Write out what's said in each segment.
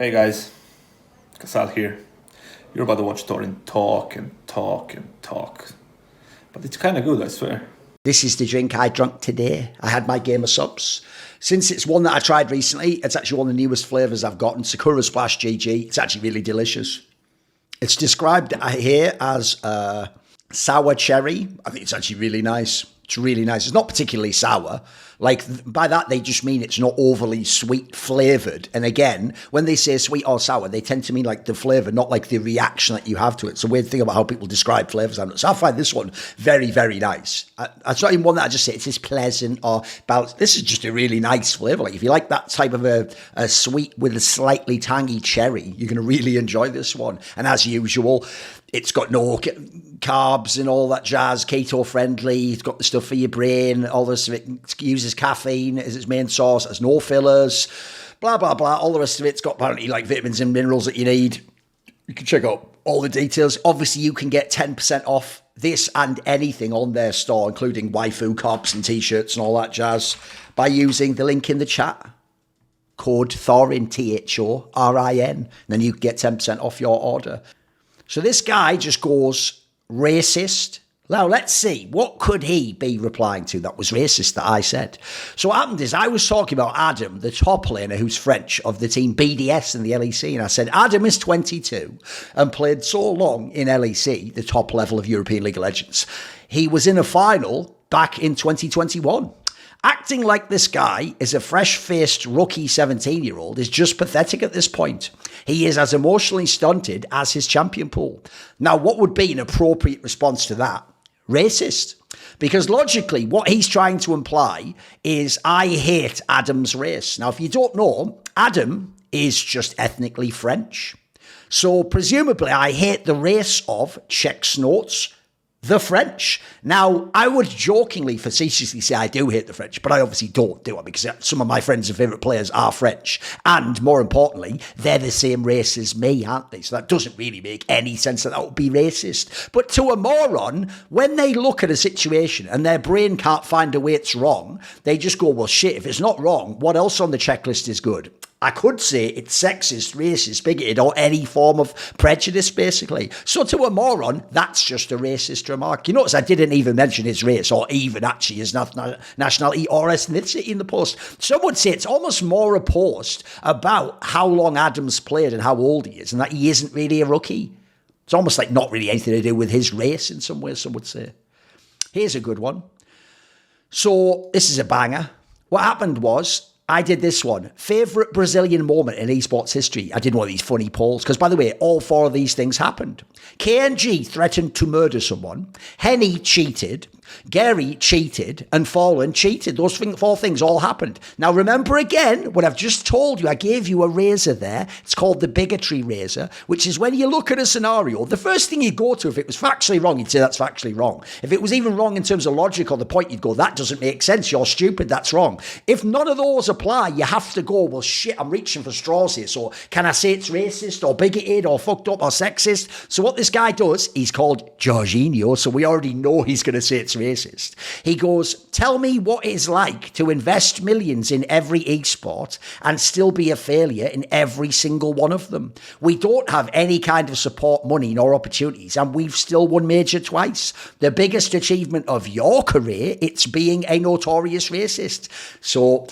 Hey guys, Casal here. You're about to watch Thorin talk and talk and talk. But it's kind of good, I swear. This is the drink I drank today. I had my game of subs. Since it's one that I tried recently, it's actually one of the newest flavours I've gotten, Sakura Splash GG. It's actually really delicious. It's described here as sour cherry. I think it's actually really nice. It's really nice. It's not particularly sour. Like, by that, they just mean it's not overly sweet flavoured. And again, when they say sweet or sour, they tend to mean like the flavour, not like the reaction that you have to it. It's a weird thing about how people describe flavours. So I find this one very, very nice. It's not even one that I just say it's just pleasant or balanced. This is just a really nice flavour. Like, if you like that type of a sweet with a slightly tangy cherry, you're going to really enjoy this one. And as usual, it's got no carbs and all that jazz, keto friendly. It's got the stuff for your brain. All this of it uses caffeine as its main source. Has no fillers, blah, blah, blah. All the rest of it's got apparently like vitamins and minerals that you need. You can check out all the details. Obviously, you can get 10% off this and anything on their store, including waifu cups and t-shirts and all that jazz, by using the link in the chat. Code Thorin, Thorin. Then you get 10% off your order. So this guy just goes racist. Now, let's see. What could he be replying to that was racist that I said? So what happened is I was talking about Adam, the top laner who's French of the team BDS in the LEC. And I said, Adam is 22 and played so long in LEC, the top level of European League of Legends. He was in a final back in 2021. Acting like this guy is a fresh-faced rookie 17-year-old is just pathetic at this point. He is as emotionally stunted as his champion pool. Now, what would be an appropriate response to that? Racist. Because logically, what he's trying to imply is, I hate Adam's race. Now, if you don't know, Adam is just ethnically French. So presumably, I hate the race of, checks notes, the French. Now, I would jokingly, facetiously say I do hate the French, but I obviously don't do it because some of my friends and favourite players are French. And more importantly, they're the same race as me, aren't they? So that doesn't really make any sense that would be racist. But to a moron, when they look at a situation and their brain can't find a way it's wrong, they just go, well, shit, if it's not wrong, what else on the checklist is good? I could say it's sexist, racist, bigoted, or any form of prejudice, basically. So to a moron, that's just a racist remark. You notice I didn't even mention his race or even actually his nationality or ethnicity in the post. Some would say it's almost more a post about how long Adam's played and how old he is and that he isn't really a rookie. It's almost like not really anything to do with his race in some ways, some would say. Here's a good one. So this is a banger. What happened was, I did this one. Favourite Brazilian moment in esports history. I did one of these funny polls because, by the way, all four of these things happened. KNG threatened to murder someone. Henny cheated. Gary cheated. And Fallen cheated. Those four things all happened. Now, remember again, what I've just told you. I gave you a razor there. It's called the bigotry razor, which is when you look at a scenario, the first thing you go to, if it was factually wrong, you'd say that's factually wrong. If it was even wrong in terms of logic or the point, you'd go, that doesn't make sense. You're stupid. That's wrong. If none of those apply, you have to go, well, shit, I'm reaching for straws here. So can I say it's racist or bigoted or fucked up or sexist? So what this guy does, he's called Jorginho, so we already know he's going to say it's racist. He goes, tell me what it's like to invest millions in every esport and still be a failure in every single one of them. We don't have any kind of support money nor opportunities, and we've still won major twice. The biggest achievement of your career, it's being a notorious racist. So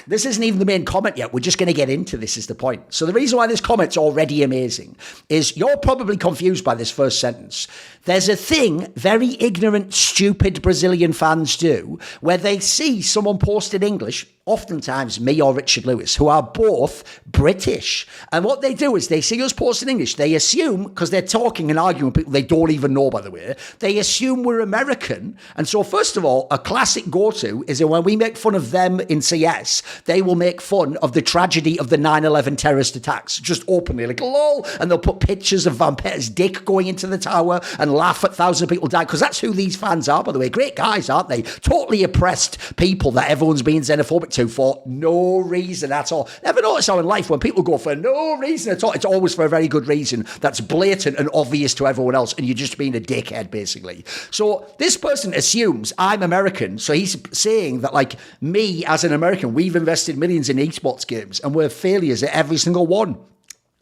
this isn't even the main comment yet. We're just going to get into this is the point. So the reason why this comment's already amazing is you're probably confused by this first sentence. There's a thing very ignorant, stupid Brazilian fans do where they see someone post in English, oftentimes me or Richard Lewis, who are both British. And what they do is they see us post in English. They assume, because they're talking and arguing with people they don't even know, by the way, they assume we're American. And so first of all, a classic go-to is that when we make fun of them in CS, they will make fun of the tragedy of the 9/11 terrorist attacks, just openly, like, lol, and they'll put pictures of Van Petter's dick going into the tower and laugh at thousands of people dying, because that's who these fans are, by the way. Great guys, aren't they? Totally oppressed people that everyone's being xenophobic to for no reason at all. Never notice how in life when people go for no reason at all, it's always for a very good reason that's blatant and obvious to everyone else, and you're just being a dickhead, basically. So this person assumes I'm American, so he's saying that, like, me as an American, we've invested millions in esports games and we're failures at every single one.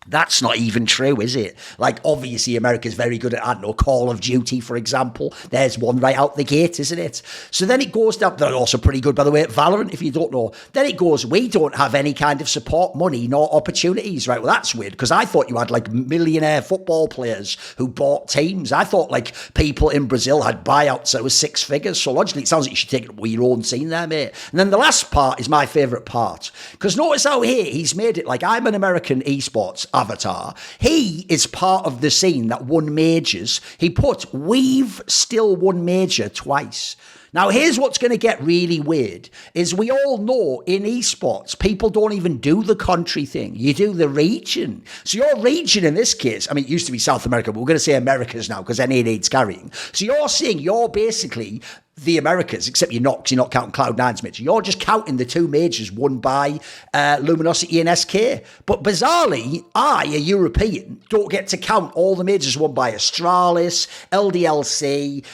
That's not even true, is it? Like, obviously, America's very good at, I don't know, Call of Duty, for example. There's one right out the gate, isn't it? So then it goes down, they're also pretty good, by the way, at Valorant, if you don't know. Then it goes, we don't have any kind of support money nor opportunities, right? Well, that's weird, because I thought you had, like, millionaire football players who bought teams. I thought, like, people in Brazil had buyouts that was 6 figures. So logically, it sounds like you should take it with your own scene there, mate. And then the last part is my favourite part. Because notice how here, he's made it like, I'm an American esports avatar. He is part of the scene that won majors. He put, we've still won major twice. Now, here's what's going to get really weird, is we all know in esports, people don't even do the country thing. You do the region. So your region in this case, I mean, it used to be South America, but we're going to say Americas now because NA needs carrying. So you're saying you're basically the Americas, except you're not counting Cloud9's major. You're just counting the 2 majors won by Luminosity and SK. But bizarrely, I, a European, don't get to count all the majors won by Astralis, LDLC,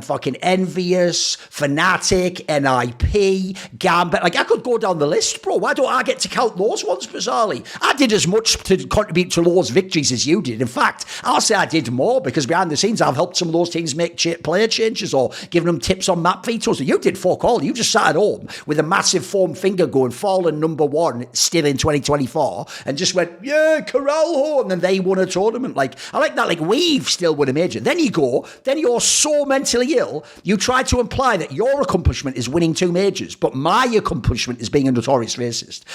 fucking Envious, Fnatic, NIP, Gambit. Like, I could go down the list, bro. Why don't I get to count those ones, bizarrely? I did as much to contribute to those victories as you did. In fact, I'll say I did more because behind the scenes, I've helped some of those teams make player changes or given them tips on map vetoes. You did fuck all. You just sat at home with a massive foam finger going, fallen number 1 still in 2024, and just went, yeah, Corralho, and then they won a tournament. Like, I like that. Like, we've still won a major. Then you're so mentally ill, you try to imply that your accomplishment is winning 2 majors, but my accomplishment is being a notorious racist.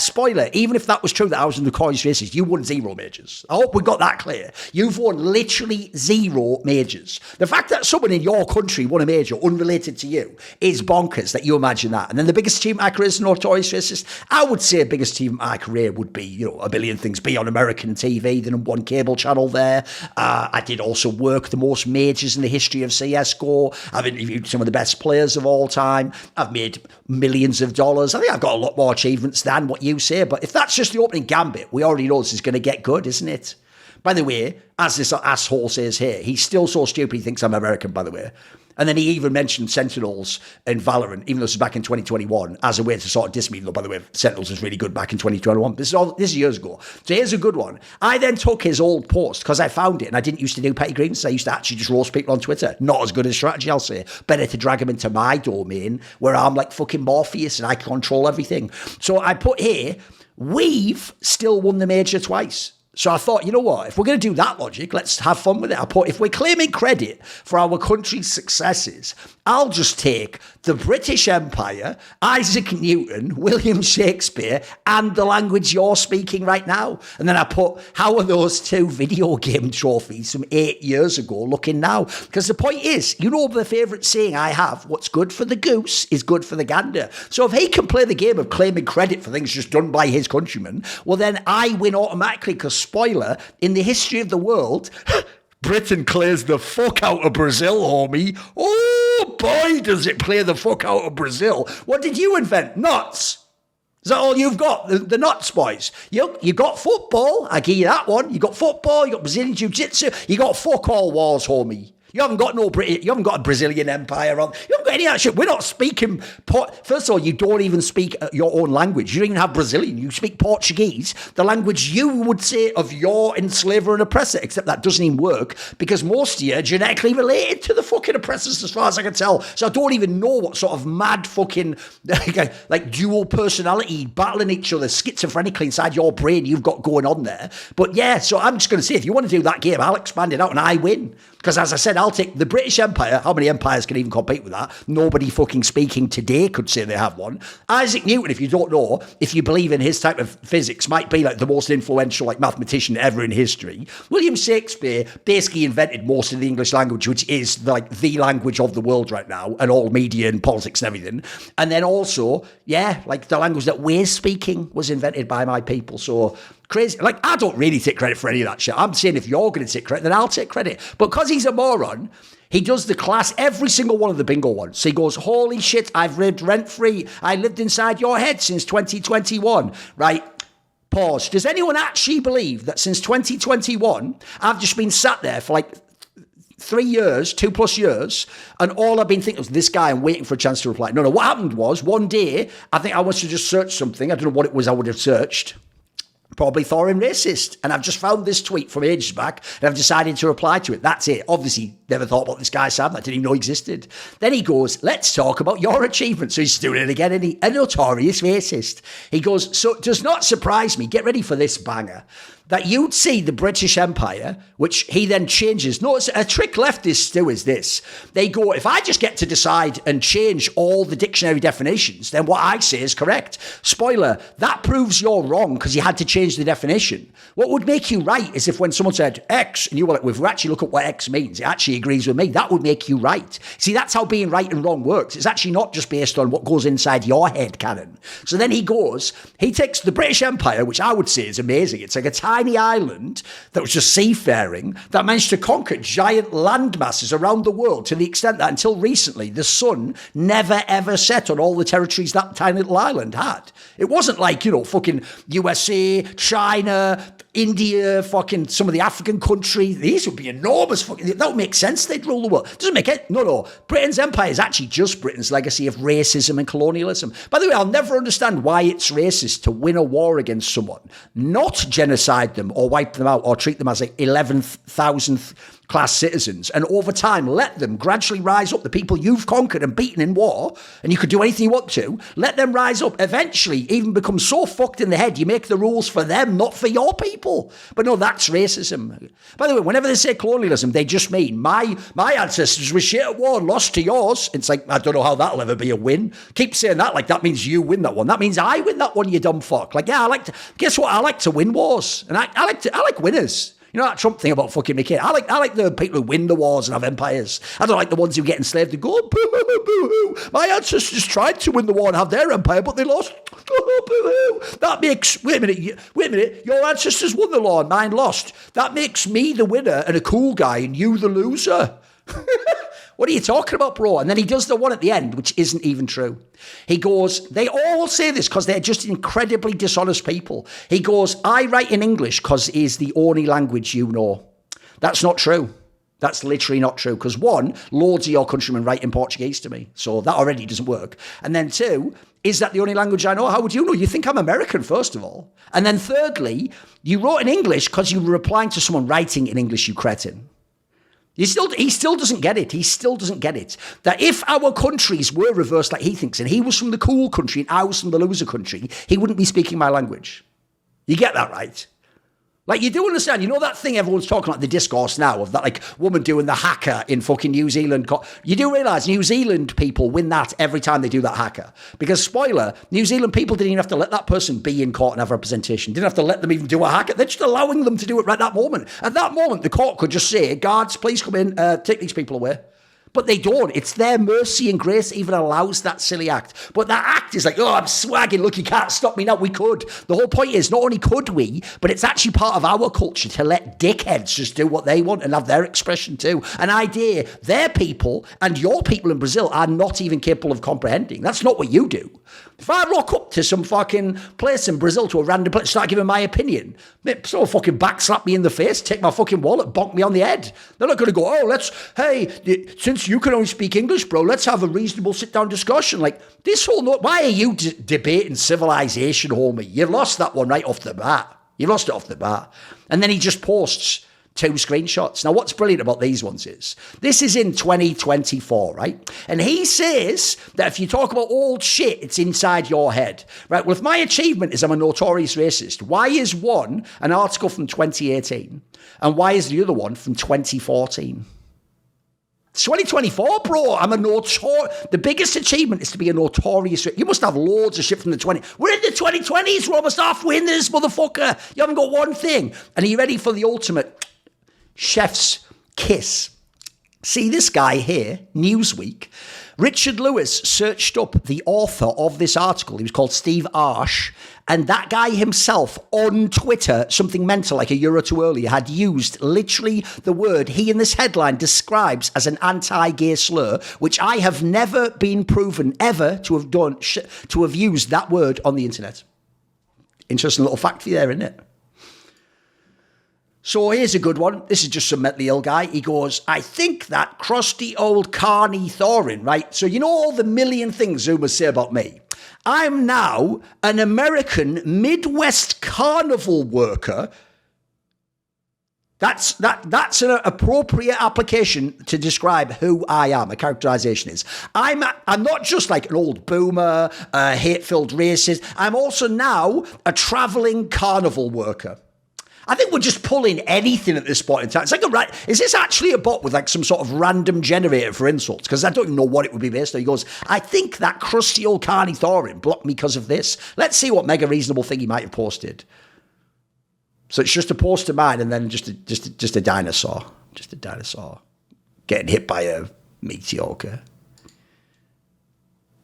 Spoiler, even if that was true that I was a notorious racist, you won 0 majors. I hope we got that clear. You've won literally 0 majors. The fact that someone in your country won a major unrelated to you is bonkers that you imagine that. And then the biggest achievement of my career is notorious racist. I would say the biggest achievement of my career would be, A Billion Things, be on American TV, the number 1 cable channel there. I did also work the most majors in the history of CSGO. I've interviewed some of the best players of all time. I've made millions of dollars. I think I've got a lot more achievements than what you say. But if that's just the opening gambit, we already know this is going to get good, isn't it? By the way, as this asshole says here, he's still so stupid he thinks I'm American, by the way. And then he even mentioned Sentinels in Valorant, even though this was back in 2021, as a way to sort of diss me. Though, by the way, Sentinels was really good back in 2021. This is years ago. So here's a good one. I then took his old post because I found it, and I didn't used to do petty grievances. I used to actually just roast people on Twitter. Not as good a strategy, I'll say. Better to drag them into my domain where I'm like fucking Morpheus and I control everything. So I put here, we've still won the major twice. So I thought, you know what, if we're going to do that logic, let's have fun with it. I put, if we're claiming credit for our country's successes, I'll just take the British Empire, Isaac Newton, William Shakespeare, and the language you're speaking right now. And then I put, how are those 2 video game trophies from 8 years ago looking now? Because the point is, the favourite saying I have, what's good for the goose is good for the gander. So if he can play the game of claiming credit for things just done by his countrymen, well then I win automatically because, spoiler, in the history of the world, Britain clears the fuck out of Brazil, homie. Oh boy, does it play the fuck out of Brazil. What did you invent? Nuts. Is that all you've got? The nuts, boys. You got football. I give you that one. You got football. You got Brazilian jiu-jitsu. You got fuck all wars, homie. You haven't got you haven't got a Brazilian empire on. You haven't got any of that shit. We're not speaking. First of all, you don't even speak your own language. You don't even have Brazilian. You speak Portuguese, the language you would say of your enslaver and oppressor. Except that doesn't even work because most of you are genetically related to the fucking oppressors, as far as I can tell. So I don't even know what sort of mad fucking like dual personality battling each other schizophrenically inside your brain you've got going on there. But yeah, so I'm just going to say, if you want to do that game, I'll expand it out and I win. Because as I said, I'll take the British Empire. How many empires can even compete with that? Nobody fucking speaking today could say they have one. Isaac Newton, if you don't know, if you believe in his type of physics, might be like the most influential like mathematician ever in history. William Shakespeare basically invented most of the English language, which is like the language of the world right now, and all media and politics and everything. And then also, yeah, like the language that we're speaking was invented by my people. So crazy. Like, I don't really take credit for any of that shit. I'm saying if you're going to take credit, then I'll take credit. But because he's a moron, he does the class, every single one of the bingo ones. So he goes, holy shit, I've lived rent-free. I lived inside your head since 2021. Right? Pause. Does anyone actually believe that since 2021, I've just been sat there for like 3 years, 2+ years, and all I've been thinking was this guy and waiting for a chance to reply? No, what happened was one day, I think I wanted to just search something. I don't know what it was I would have searched. probably Thorin racist. And I've just found this tweet from ages back and I've decided to reply to it. That's it. Obviously, never thought about this guy, Sam. I didn't even know existed. Then he goes, let's talk about your achievement. So he's doing it again, and a notorious racist. He goes, so it does not surprise me, get ready for this banger, that you'd see the British Empire, which he then changes. No, a trick leftists do is this. They go, if I just get to decide and change all the dictionary definitions, then what I say is correct. Spoiler, that proves you're wrong because you had to change the definition. What would make you right is if when someone said X, and you were like, well, if we actually look at what X means, it actually agrees with me. That would make you right. See, that's how being right and wrong works. It's actually not just based on what goes inside your head canon. So then he takes the British Empire, which I would say is amazing. It's like a tiny island that was just seafaring that managed to conquer giant land masses around the world to the extent that until recently the sun never ever set on all the territories that tiny little island had. It wasn't like, fucking USA, China, India, fucking some of the African countries. These would be enormous. That would make sense. They'd rule the world. Doesn't make it. No. Britain's empire is actually just Britain's legacy of racism and colonialism. By the way, I'll never understand why it's racist to win a war against someone, not genocide them or wipe them out or treat them as like 11,000th class citizens, and over time let them gradually rise up. The people you've conquered and beaten in war, and you could do anything you want to, let them rise up, eventually even become so fucked in the head you make the rules for them, not for your people. But no, that's racism. By the way, whenever they say colonialism, they just mean my ancestors were shit at war and lost to yours. It's like, I don't know how that'll ever be a win. Keep saying that like that means you win that one. That means I win that one, you dumb fuck. Like, yeah, guess what? I like to win wars, and I like winners. You know that Trump thing about fucking making? I like the people who win the wars and have empires. I don't like the ones who get enslaved and go, boo-hoo. My ancestors tried to win the war and have their empire, but they lost. Boo-hoo. That makes, wait a minute, your ancestors won the war and mine lost. That makes me the winner and a cool guy and you the loser. What are you talking about, bro? And then he does the one at the end, which isn't even true. He goes, they all say this because they're just incredibly dishonest people. He goes, I write in English because it is the only language you know. That's not true. That's literally not true. Because one, loads of your countrymen write in Portuguese to me. So that already doesn't work. And then two, is that the only language I know? How would you know? You think I'm American, first of all. And then thirdly, you wrote in English because you were replying to someone writing in English, you cretin. He still doesn't get it. He still doesn't get it. That if our countries were reversed like he thinks, and he was from the cool country and I was from the loser country, he wouldn't be speaking my language. You get that, right? Like, you do understand, you know that thing everyone's talking about, the discourse now of that, like, woman doing the haka in fucking New Zealand. You do realise New Zealand people win that every time they do that haka. Because, spoiler, New Zealand people didn't even have to let that person be in court and have representation. Didn't have to let them even do a haka. They're just allowing them to do it right at that moment. At that moment, the court could just say, guards, please come in, take these people away. But they don't. It's their mercy and grace even allows that silly act. But that act is like, oh, I'm swagging. Look, you can't stop me now. We could. The whole point is, not only could we, but it's actually part of our culture to let dickheads just do what they want and have their expression too. An idea their people and your people in Brazil are not even capable of comprehending. That's not what you do. If I rock up to some fucking place in Brazil to a random place, start giving my opinion, someone fucking backslap me in the face, take my fucking wallet, bonk me on the head. They're not going to go, since you can only speak English, bro, let's have a reasonable sit-down discussion. Like, this whole, why are you debating civilization, homie? You've lost that one right off the bat. You've lost it off the bat. And then he just posts 2 screenshots. Now, what's brilliant about these ones is, this is in 2024, right? And he says that if you talk about old shit, it's inside your head, right? Well, if my achievement is I'm a notorious racist, why is one an article from 2018? And why is the other one from 2014? It's 2024, bro. The biggest achievement is to be a notorious. You must have loads of shit from the 20s. We're in the 2020s. We're almost halfway into this, motherfucker. You haven't got one thing. And are you ready for the ultimate chef's kiss? See this guy here, Newsweek. Richard Lewis searched up the author of this article. He was called Steve Arsh. And that guy himself on Twitter, something mental like a year or two earlier, had used literally the word he in this headline describes as an anti-gay slur, which I have never been proven ever to have done, to have used that word on the internet. Interesting little fact for you there, isn't it? So here's a good one. This is just some mentally ill guy. He goes, I think that crusty old carny Thorin, right? So you know all the million things Zoomers say about me. I'm now an American Midwest carnival worker. That's an appropriate application to describe who I am. A characterization is I'm not just like an old boomer, a hate-filled racist. I'm also now a carnival worker. I think we're just pulling anything at this point in time. It's like is this actually a bot with like some sort of random generator for insults? Because I don't even know what it would be based on. He goes, I think that crusty old carny Thorin blocked me because of this. Let's see what mega reasonable thing he might have posted. So it's just a post of mine and then just a dinosaur. Just a dinosaur getting hit by a meteor.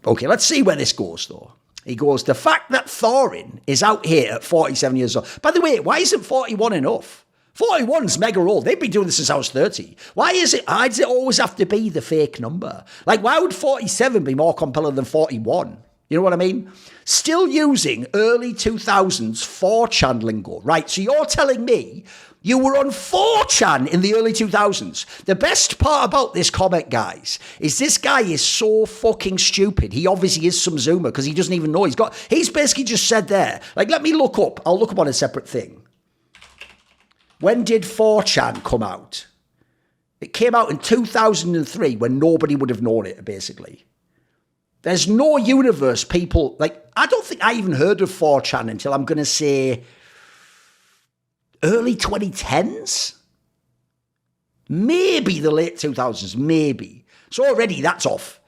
Okay, let's see where this goes though. He goes, the fact that Thorin is out here at 47 years old. By the way, why isn't 41 enough? 41's mega old. They've been doing this since I was 30. Why does it always have to be the fake number? Like, why would 47 be more compelling than 41? You know what I mean? Still using early 2000s 4chan lingo. Right, so you're telling me you were on 4chan in the early 2000s. The best part about this comment, guys, is this guy is so fucking stupid. He obviously is some Zoomer because he doesn't even know. He's basically just said there, like, let me look up. I'll look up on a separate thing. When did 4chan come out? It came out in 2003 when nobody would have known it, basically. There's no universe people, like, I don't think I even heard of 4chan until I'm going to say early 2010s? Maybe the late 2000s, maybe. So already that's off.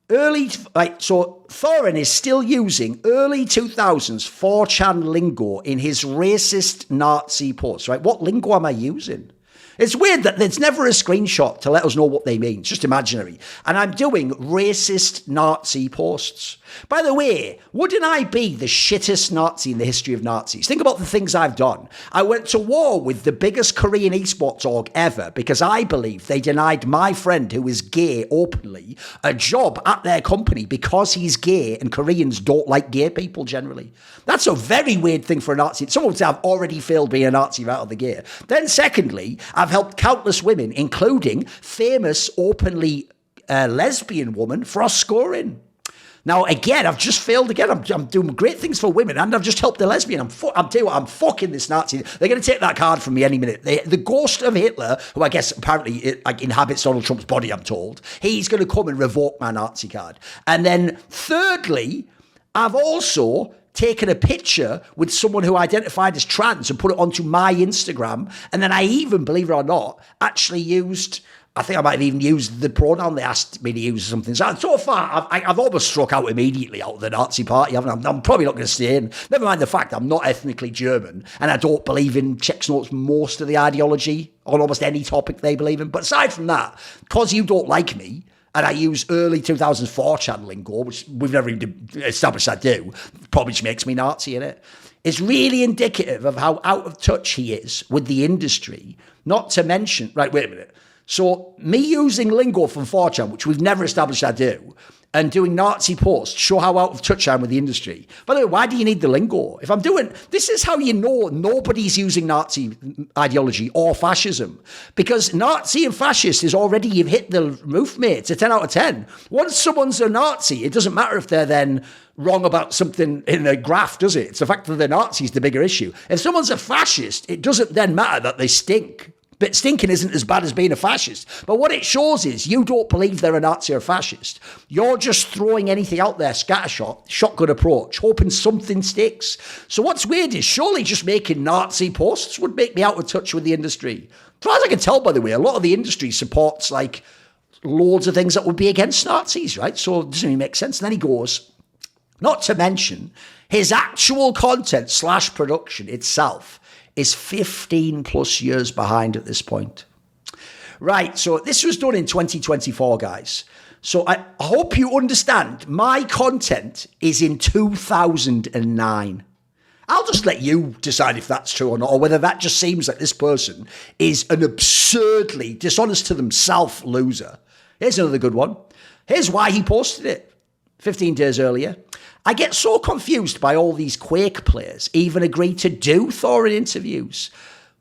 So Thorin is still using early 2000s 4chan lingo in his racist Nazi posts, right? What lingo am I using? It's weird that there's never a screenshot to let us know what they mean. It's just imaginary. And I'm doing racist Nazi posts. By the way, wouldn't I be the shittest Nazi in the history of Nazis? Think about the things I've done. I went to war with the biggest Korean esports org ever because I believe they denied my friend who is gay openly a job at their company because he's gay and Koreans don't like gay people generally. That's a very weird thing for a Nazi. Someone would say I've already failed being a Nazi right out of the gate. Then secondly, I've helped countless women, including famous openly lesbian woman Thooorin. Now, again, I've just failed again. I'm doing great things for women, and I've just helped a lesbian. I'm telling you what, I'm fucking this Nazi. They're going to take that card from me any minute. The ghost of Hitler, who I guess apparently inhabits Donald Trump's body, I'm told, he's going to come and revoke my Nazi card. And then thirdly, I've also taken a picture with someone who identified as trans and put it onto my Instagram. And then I even, believe it or not, actually used... I think I might have even used the pronoun they asked me to use or something. So far, I've almost struck out immediately out of the Nazi party. I'm probably not going to stay in. Never mind the fact I'm not ethnically German and I don't believe in Czechs notes most of the ideology on almost any topic they believe in. But aside from that, because you don't like me, and I use early 2000s 4chan lingo, which we've never even established I do, probably just makes me Nazi in it. It's really indicative of how out of touch he is with the industry. Not to mention, right, wait a minute. So me using lingo from 4chan, which we've never established I do, and doing Nazi posts show how out of touch I am with the industry. By the way, why do you need the lingo? If I'm doing, this is how you know nobody's using Nazi ideology or fascism. Because Nazi and fascist is already, you've hit the roof, mate. It's a 10 out of 10. Once someone's a Nazi, it doesn't matter if they're then wrong about something in a graph, does it? It's the fact that they're Nazis the bigger issue. If someone's a fascist, it doesn't then matter that they stink. But stinking isn't as bad as being a fascist. But what it shows is you don't believe they're a Nazi or a fascist. You're just throwing anything out there, scattershot, shotgun approach, hoping something sticks. So what's weird is surely just making Nazi posts would make me out of touch with the industry. As far as I can tell, by the way, a lot of the industry supports like loads of things that would be against Nazis, right? So it doesn't really make sense. And then he goes, not to mention his actual content / production itself is 15 plus years behind at this point. Right, so this was done in 2024, guys. So I hope you understand, my content is in 2009. I'll just let you decide if that's true or not, or whether that just seems like this person is an absurdly dishonest to themselves loser. Here's another good one. Here's why he posted it 15 days earlier. I get so confused by all these Quake players even agree to do Thorin interviews.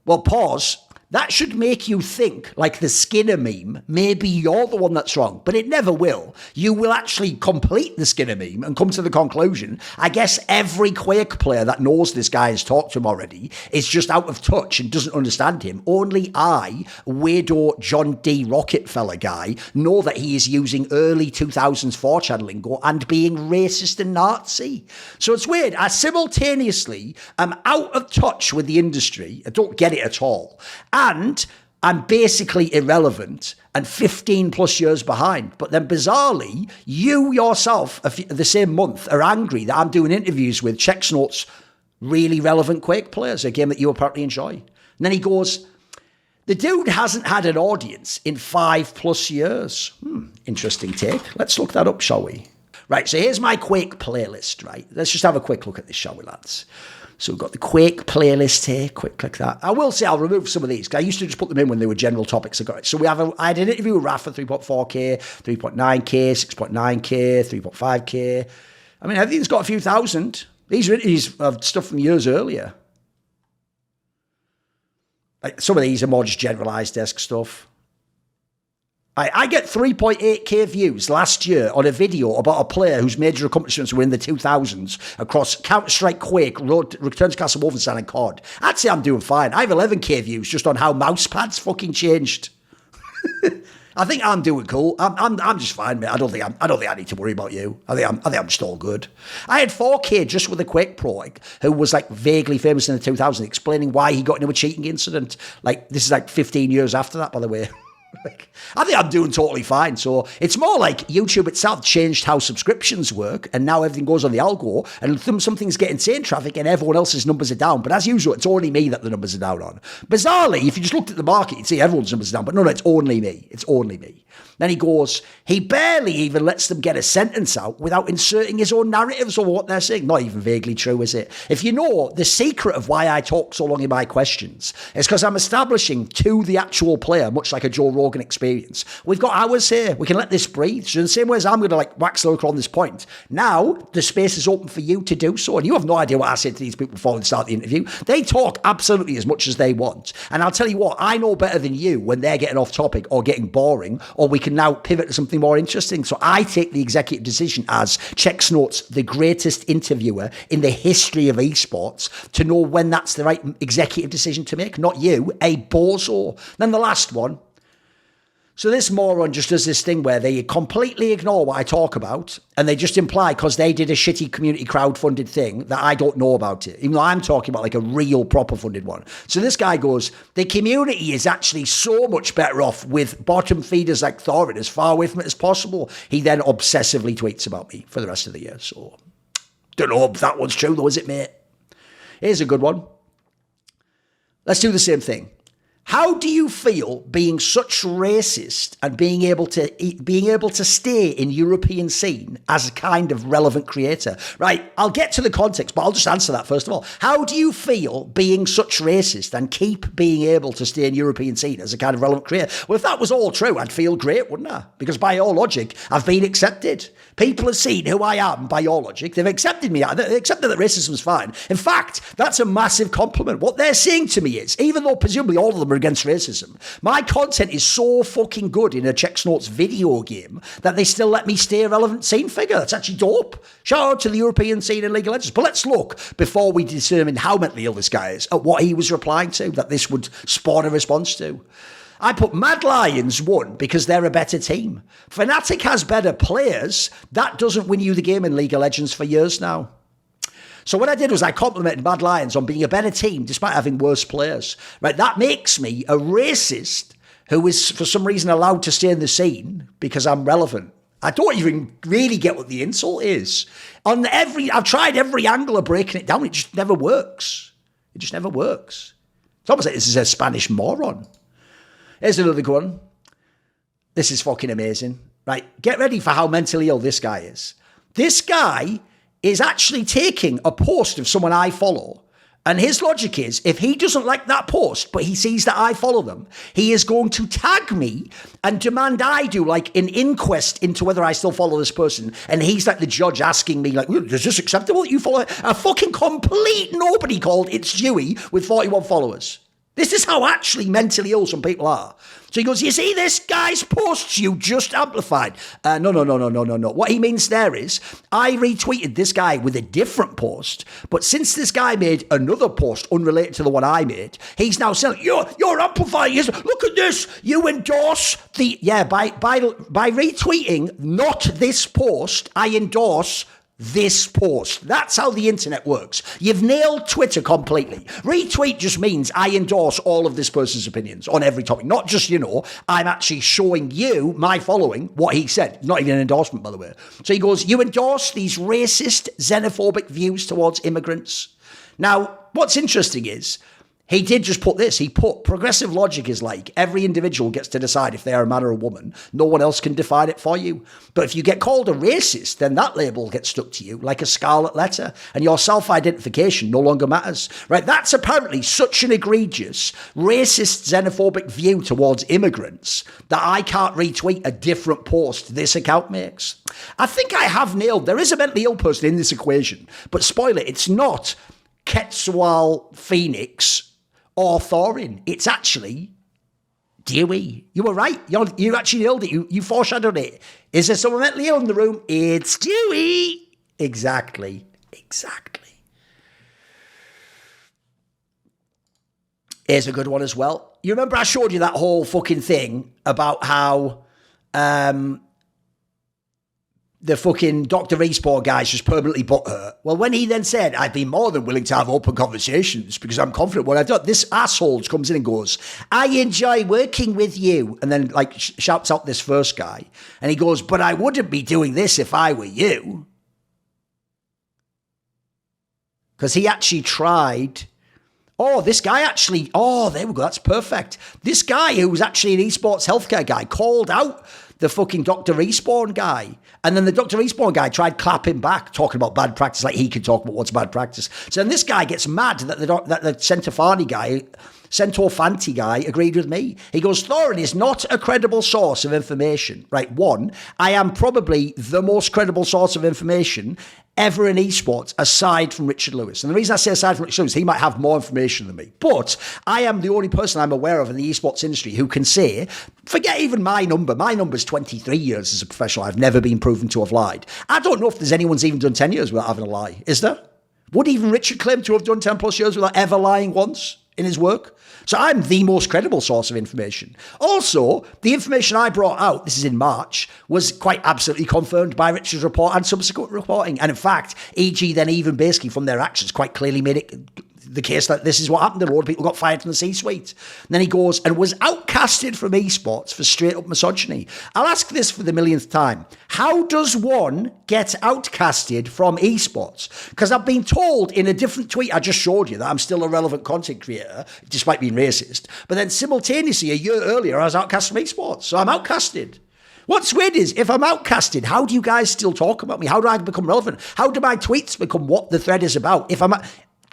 Well, pause. That should make you think, like the Skinner meme, maybe you're the one that's wrong, but it never will. You will actually complete the Skinner meme and come to the conclusion, I guess every Quake player that knows this guy has talked to him already is just out of touch and doesn't understand him. Only I, weirdo John D. Rockefeller guy, know that he is using early 2000s 4chan lingo and being racist and Nazi. So it's weird. I simultaneously am out of touch with the industry. I don't get it at all. And I'm basically irrelevant and 15 plus years behind. But then bizarrely, you yourself, the same month, are angry that I'm doing interviews with Checksnote's really relevant Quake players, a game that you apparently enjoy. And then he goes, the dude hasn't had an audience in 5+ years. Interesting take. Let's look that up, shall we? Right, so here's my Quake playlist, right? Let's just have a quick look at this, shall we, lads? So we've got the Quake playlist here. Quick click that. I will say I'll remove some of these because I used to just put them in when they were general topics. So I had an interview with Rafa 3.4K, 3.9K, 6.9K, 3.5K. I mean, everything's got a few thousand. These are interviews of stuff from years earlier. Like some of these are more just generalized desk stuff. I get 3.8k views last year on a video about a player whose major accomplishments were in the 2000s across Counter-Strike, Quake, Return to Castle Wolfenstein and COD. I'd say I'm doing fine. I have 11k views just on how mouse pads fucking changed. I think I'm doing cool. I'm just fine, mate. I don't think I need to worry about you. I think I'm just all good. I had 4k just with a Quake pro, who was like vaguely famous in the 2000s, explaining why he got into a cheating incident. Like this is like 15 years after that, by the way. I think I'm doing totally fine. So it's more like YouTube itself changed how subscriptions work, and now everything goes on the algo, and some things get insane traffic, and everyone else's numbers are down. But as usual, it's only me that the numbers are down on. Bizarrely, if you just looked at the market, you'd see everyone's numbers are down. But no, it's only me. It's only me. Then he goes, he barely even lets them get a sentence out without inserting his own narratives over what they're saying. Not even vaguely true, is it? If you know, the secret of why I talk so long in my questions is because I'm establishing to the actual player, much like a Joe Rogan experience. We've got hours here. We can let this breathe. So in the same way as I'm going to like wax lyrical on this point, now the space is open for you to do so. And you have no idea what I say to these people before we start the interview. They talk absolutely as much as they want. And I'll tell you what, I know better than you when they're getting off topic or getting boring, or we can now pivot to something more interesting. So I take the executive decision as Checksnote's the greatest interviewer in the history of esports to know when that's the right executive decision to make, not you, a bozo. Then the last one. So this moron just does this thing where they completely ignore what I talk about, and they just imply because they did a shitty community crowdfunded thing that I don't know about it, even though I'm talking about like a real proper funded one. So this guy goes, the community is actually so much better off with bottom feeders like Thorin as far away from it as possible. He then obsessively tweets about me for the rest of the year. So don't know if that one's true though, is it, mate? Here's a good one. Let's do the same thing. How do you feel being such racist and being able to stay in European scene as a kind of relevant creator? Right, I'll get to the context, but I'll just answer that first of all. How do you feel being such racist and keep being able to stay in European scene as a kind of relevant creator? Well, if that was all true, I'd feel great, wouldn't I? Because by your logic, I've been accepted. People have seen who I am by your logic. They've accepted me. They accepted that racism's fine. In fact, that's a massive compliment. What they're saying to me is, even though presumably all of them are against racism, my content is so fucking good in a Checksnotes video game that they still let me stay a relevant scene figure. That's actually dope. Shout out to the European scene in League of Legends. But let's look, before we determine how mentally ill this guy is, at what he was replying to, that this would spawn a response to. I put Mad Lions won because they're a better team. Fnatic has better players. That doesn't win you the game in League of Legends for years now. So what I did was I complimented Mad Lions on being a better team despite having worse players. Right, that makes me a racist who is for some reason allowed to stay in the scene because I'm relevant. I don't even really get what the insult is. I've tried every angle of breaking it down. It just never works. It just never works. It's almost like this is a Spanish moron. Here's another one. This is fucking amazing. Right, get ready for how mentally ill this guy is. This guy is actually taking a post of someone I follow, and his logic is, if he doesn't like that post, but he sees that I follow them, he is going to tag me and demand I do like an inquest into whether I still follow this person. And he's like the judge asking me like, is this acceptable that you follow a fucking complete nobody called It's Dewey with 41 followers? This is how actually mentally ill some people are. So he goes, you see this guy's posts you just amplified? No. What he means there is, I retweeted this guy with a different post, but since this guy made another post unrelated to the one I made, he's now saying, you're amplifying his, look at this, you endorse the, by retweeting not this post, I endorse this post. That's how the internet works. You've nailed Twitter completely. Retweet just means I endorse all of this person's opinions on every topic. Not just, I'm actually showing you, my following, what he said. Not even an endorsement, by the way. So he goes, you endorse these racist, xenophobic views towards immigrants. Now, what's interesting is, he did just put this. He put progressive logic is like every individual gets to decide if they are a man or a woman. No one else can define it for you. But if you get called a racist, then that label gets stuck to you like a scarlet letter, and your self-identification no longer matters. Right? That's apparently such an egregious, racist, xenophobic view towards immigrants that I can't retweet a different post this account makes. I think I have nailed. There is a mentally ill person in this equation, but spoiler, it's not Quetzal Phoenix or Thorin. It's actually Dewey. You were right. You actually nailed it. You foreshadowed it. Is there someone mentally ill in the room? It's Dewey. Exactly. Here's a good one as well. You remember I showed you that whole fucking thing about how the fucking Dr. Respawn guy's just permanently butthurt. Well, when he then said, I'd be more than willing to have open conversations because I'm confident what I've done, this asshole comes in and goes, I enjoy working with you. And then shouts out this first guy. And he goes, but I wouldn't be doing this if I were you. Because he actually tried. This guy actually, there we go, that's perfect. This guy who was actually an esports healthcare guy called out the fucking Dr. Respawn guy. And then the Dr. Respawn guy tried clapping back, talking about bad practice, like he could talk about what's bad practice. So then this guy gets mad that the Centaur Fanti guy agreed with me. He goes, Thorin is not a credible source of information. Right, one, I am probably the most credible source of information ever in esports, aside from Richard Lewis. And the reason I say aside from Richard Lewis, he might have more information than me. But I am the only person I'm aware of in the esports industry who can say, forget even my number. My number's 23 years as a professional. I've never been proven to have lied. I don't know if there's anyone's even done 10 years without having a lie. Is there? Would even Richard claim to have done 10 plus years without ever lying once in his work? So I'm the most credible source of information. Also, the information I brought out, this is in March, was quite absolutely confirmed by Richard's report and subsequent reporting. And in fact, EG then even basically from their actions quite clearly made it the case that this is what happened. A lot of people got fired from the C-suite. And then he goes and was outcasted from esports for straight up misogyny. I'll ask this for the millionth time. How does one get outcasted from esports? Because I've been told in a different tweet I just showed you that I'm still a relevant content creator, despite being racist. But then simultaneously, a year earlier, I was outcast from esports. So I'm outcasted. What's weird is, if I'm outcasted, how do you guys still talk about me? How do I become relevant? How do my tweets become what the thread is about?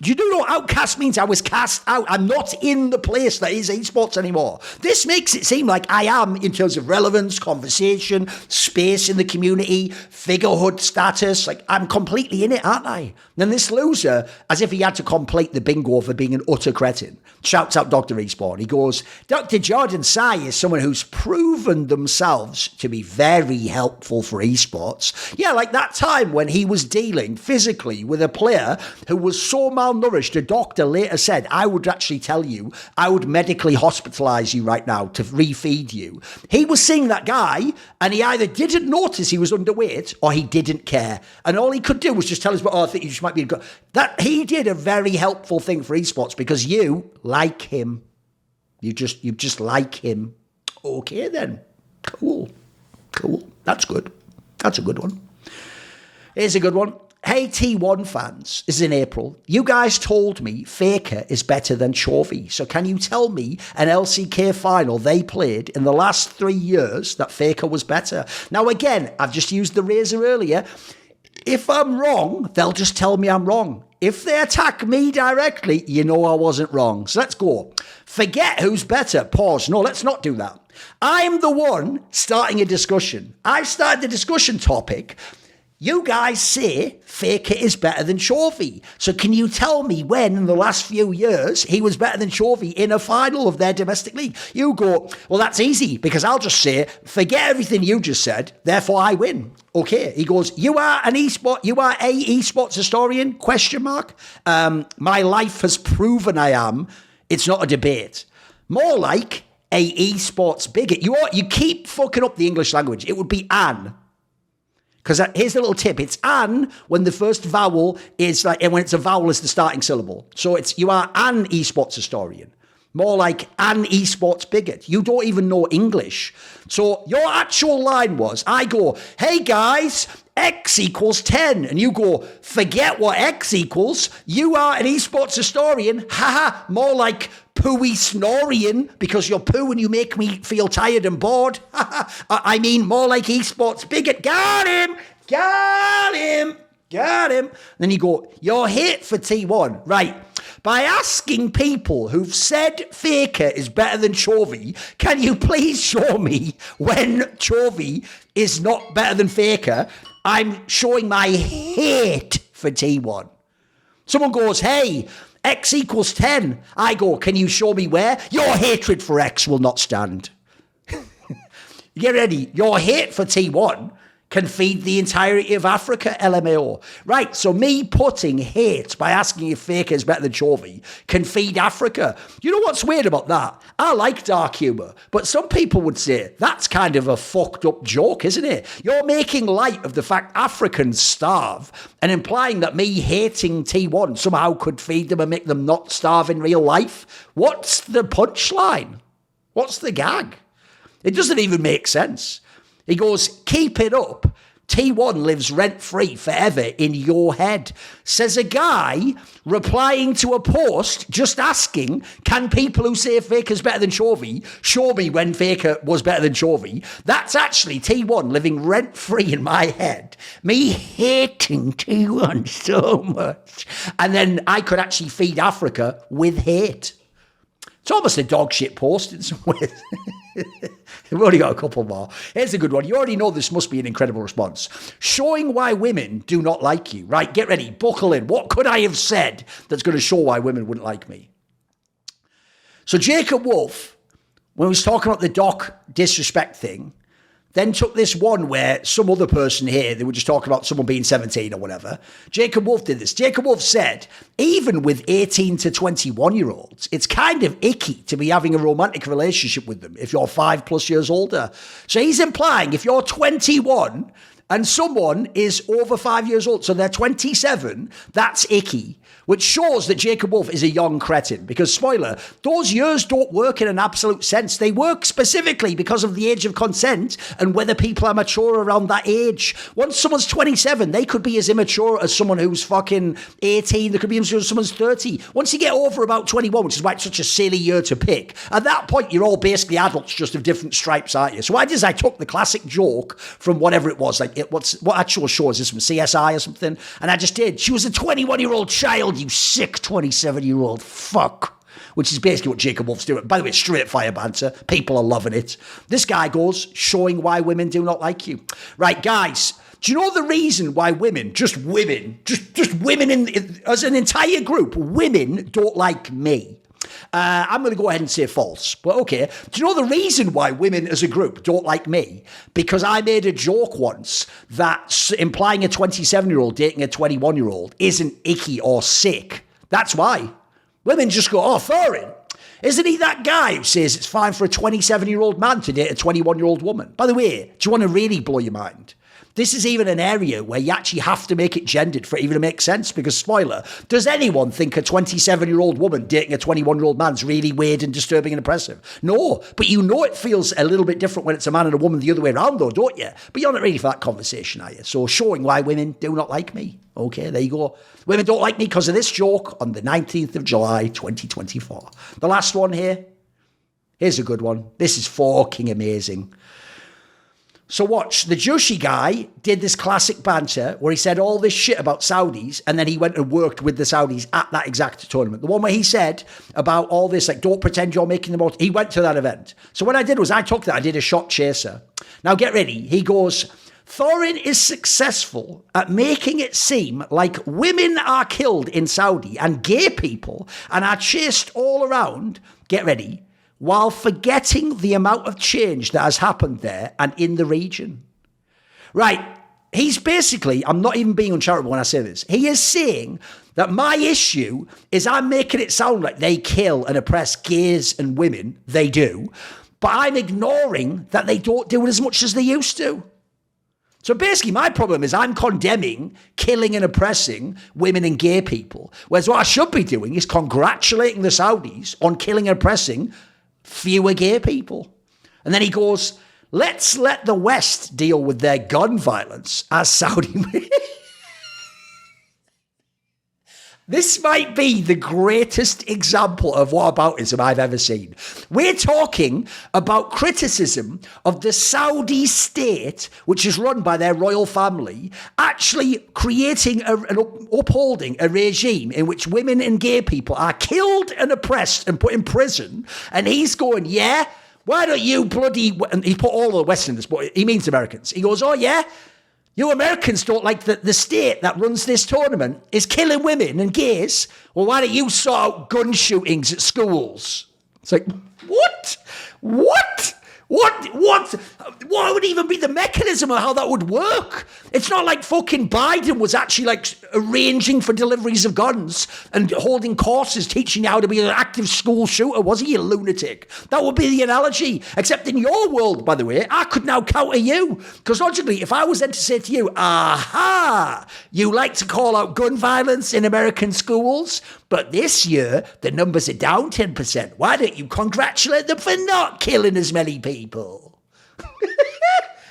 Do you know what outcast means? I was cast out. I'm not in the place that is esports anymore. This makes it seem like I am, in terms of relevance, conversation, space in the community, figurehood status. Like, I'm completely in it, aren't I? And then this loser, as if he had to complete the bingo for being an utter cretin, shouts out Dr. Respawn. He goes, Dr. Jordan Sai is someone who's proven themselves to be very helpful for esports. Yeah, like that time when he was dealing physically with a player who was so malnourished, a doctor later said, I would actually tell you, I would medically hospitalize you right now to refeed you. He was seeing that guy, and he either didn't notice he was underweight or he didn't care. And all he could do was just tell us, I think you just might be a good. That he did a very helpful thing for esports because you like him. You just like him. Okay then. Cool. That's good. That's a good one. Here's a good one. Hey T1 fans, this is in April. You guys told me Faker is better than Chovy. So can you tell me an LCK final they played in the last 3 years that Faker was better? Now again, I've just used the razor earlier. If I'm wrong, they'll just tell me I'm wrong. If they attack me directly, you know I wasn't wrong. So let's go. Forget who's better. Pause. No, let's not do that. I'm the one starting a discussion. I started the discussion topic. You guys say Faker is better than Chovy. So can you tell me when in the last few years he was better than Chovy in a final of their domestic league? You go, well, that's easy because I'll just say, forget everything you just said, therefore I win. Okay. He goes, you are a esports historian? Question mark. My life has proven I am. It's not a debate. More like a esports bigot. You keep fucking up the English language. It would be an. Because here's the little tip. It's an when the first vowel is like, and when it's a vowel is the starting syllable. So you are an esports historian. More like an esports bigot. You don't even know English. So your actual line was, I go, hey guys, X equals 10. And you go, forget what X equals. You are an esports historian. Haha, more like pooey snorian because you're poo and you make me feel tired and bored. I mean, more like esports bigot. Got him. Then you go, your hate for T1. Right. By asking people who've said Faker is better than Chovy, can you please show me when Chovy is not better than Faker? I'm showing my hate for T1. Someone goes, hey, X equals 10. I go, can you show me where? Your hatred for X will not stand. Get ready. Your hate for T1 can feed the entirety of Africa, LMAO. Right, so me putting hate by asking if Faker is better than Chovy can feed Africa. You know what's weird about that? I like dark humour, but some people would say that's kind of a fucked up joke, isn't it? You're making light of the fact Africans starve and implying that me hating T1 somehow could feed them and make them not starve in real life. What's the punchline? What's the gag? It doesn't even make sense. He goes, keep it up. T1 lives rent-free forever in your head. Says a guy replying to a post just asking, can people who say Faker's better than Chovy show me when Faker was better than Chovy? That's actually T1 living rent-free in my head. Me hating T1 so much. And then I could actually feed Africa with hate. It's almost a dog shit post in some ways. We've only got a couple more. Here's a good one. You already know this must be an incredible response. Showing why women do not like you. Right, get ready, buckle in. What could I have said that's going to show why women wouldn't like me? So Jacob Wolf, when he was talking about the doc disrespect thing, then took this one where some other person here, they were just talking about someone being 17 or whatever. Jacob Wolf did this. Jacob Wolf said, even with 18 to 21-year-olds, it's kind of icky to be having a romantic relationship with them if you're 5+ years older. So he's implying if you're 21 and someone is over 5 years old, so they're 27, that's icky. Which shows that Jacob Wolf is a young cretin. Because, spoiler, those years don't work in an absolute sense. They work specifically because of the age of consent and whether people are mature around that age. Once someone's 27, they could be as immature as someone who's fucking 18. They could be as immature as someone's 30. Once you get over about 21, which is why it's such a silly year to pick, at that point, you're all basically adults, just of different stripes, aren't you? So I took the classic joke from whatever it was. Like, what actual show is this, from CSI or something? And I just did. She was a 21-year-old child, you sick 27-year-old fuck. Which is basically what Jacob Wolf's doing. By the way, straight fire banter. People are loving it. This guy goes, showing why women do not like you. Right, guys, do you know the reason why women, just women, as an entire group, women don't like me? I'm going to go ahead and say false, but okay. Do you know the reason why women as a group don't like me? Because I made a joke once that implying a 27-year-old dating a 21-year-old isn't icky or sick. That's why. Women just go, oh, Thorin, isn't he that guy who says it's fine for a 27-year-old man to date a 21-year-old woman? By the way, do you want to really blow your mind? This is even an area where you actually have to make it gendered for it even to make sense, because, spoiler, does anyone think a 27-year-old woman dating a 21-year-old man's really weird and disturbing and oppressive? No, but you know it feels a little bit different when it's a man and a woman the other way around, though, don't you? But you're not ready for that conversation, are you? So showing why women do not like me. Okay, there you go. Women don't like me because of this joke on the 19th of July, 2024. The last one here. Here's a good one. This is fucking amazing. So watch, the Joshi guy did this classic banter where he said all this shit about Saudis, and then he went and worked with the Saudis at that exact tournament. The one where he said about all this, like, don't pretend you're making the most. He went to that event. So what I did was I took that, I did a shot chaser. Now get ready. He goes, Thorin is successful at making it seem like women are killed in Saudi and gay people and are chased all around, get ready, while forgetting the amount of change that has happened there and in the region. Right, he's basically, I'm not even being uncharitable when I say this, he is saying that my issue is I'm making it sound like they kill and oppress gays and women, they do, but I'm ignoring that they don't do it as much as they used to. So basically, my problem is I'm condemning killing and oppressing women and gay people, whereas what I should be doing is congratulating the Saudis on killing and oppressing fewer gay people. And then he goes, let's let the West deal with their gun violence as Saudi. This might be the greatest example of whataboutism I've ever seen. We're talking about criticism of the Saudi state, which is run by their royal family, actually creating and upholding a regime in which women and gay people are killed and oppressed and put in prison. And he's going, yeah, why don't you bloody... And he put all of the Westerners, but he means Americans. He goes, oh yeah? You Americans don't like that the state that runs this tournament is killing women and gays. Well, why don't you sort out gun shootings at schools? It's like, what? What? What would even be the mechanism of how that would work? It's not like fucking Biden was actually like arranging for deliveries of guns and holding courses teaching you how to be an active school shooter, was he, you lunatic? That would be the analogy. Except in your world, by the way, I could now counter you. Because logically, if I was then to say to you, aha, you like to call out gun violence in American schools, but this year the numbers are down 10%. Why don't you congratulate them for not killing as many people?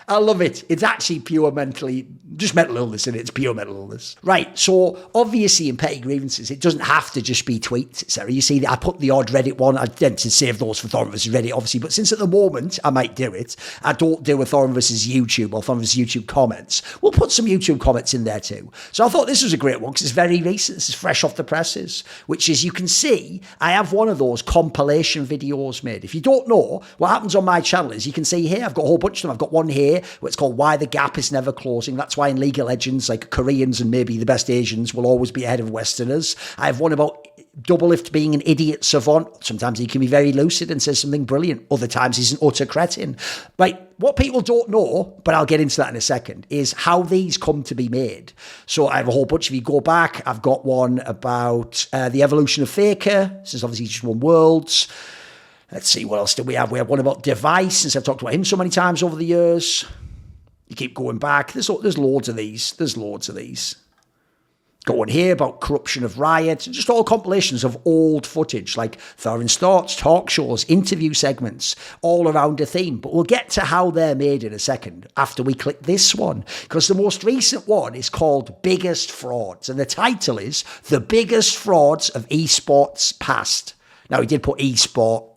I love it. It's actually pure mental illness, and it's pure mental illness. Right, so obviously in petty grievances, it doesn't have to just be tweets, Sarah. You see, I put the odd Reddit one. I tend to save those for Thorin vs. Reddit, obviously, but since at the moment I might do it, I don't do a Thorin vs. YouTube or Thorin vs. YouTube comments. We'll put some YouTube comments in there too. So I thought this was a great one because it's very recent. This is fresh off the presses, which is, you can see, I have one of those compilation videos made. If you don't know, what happens on my channel is you can see here, I've got a whole bunch of them. I've got one here where it's called Why the Gap is Never Closing. That's why in League of Legends, like Koreans and maybe the best Asians will always be ahead of Westerners. I have one about Doublelift being an idiot savant. Sometimes he can be very lucid and says something brilliant. Other times he's an utter cretin. Right, what people don't know, but I'll get into that in a second, is how these come to be made. So I have a whole bunch. If you go back, I've got one about the evolution of Faker. This is obviously just won Worlds. Let's see, what else do we have? We have one about Device, since I've talked about him so many times over the years. You keep going back. There's loads of these. There's loads of these. Got one here about corruption of Riot. Just all compilations of old footage, like Thorin's thoughts, talk shows, interview segments, all around a theme. But we'll get to how they're made in a second after we click this one. Because the most recent one is called Biggest Frauds. And the title is The Biggest Frauds of Esports Past. Now, he did put esport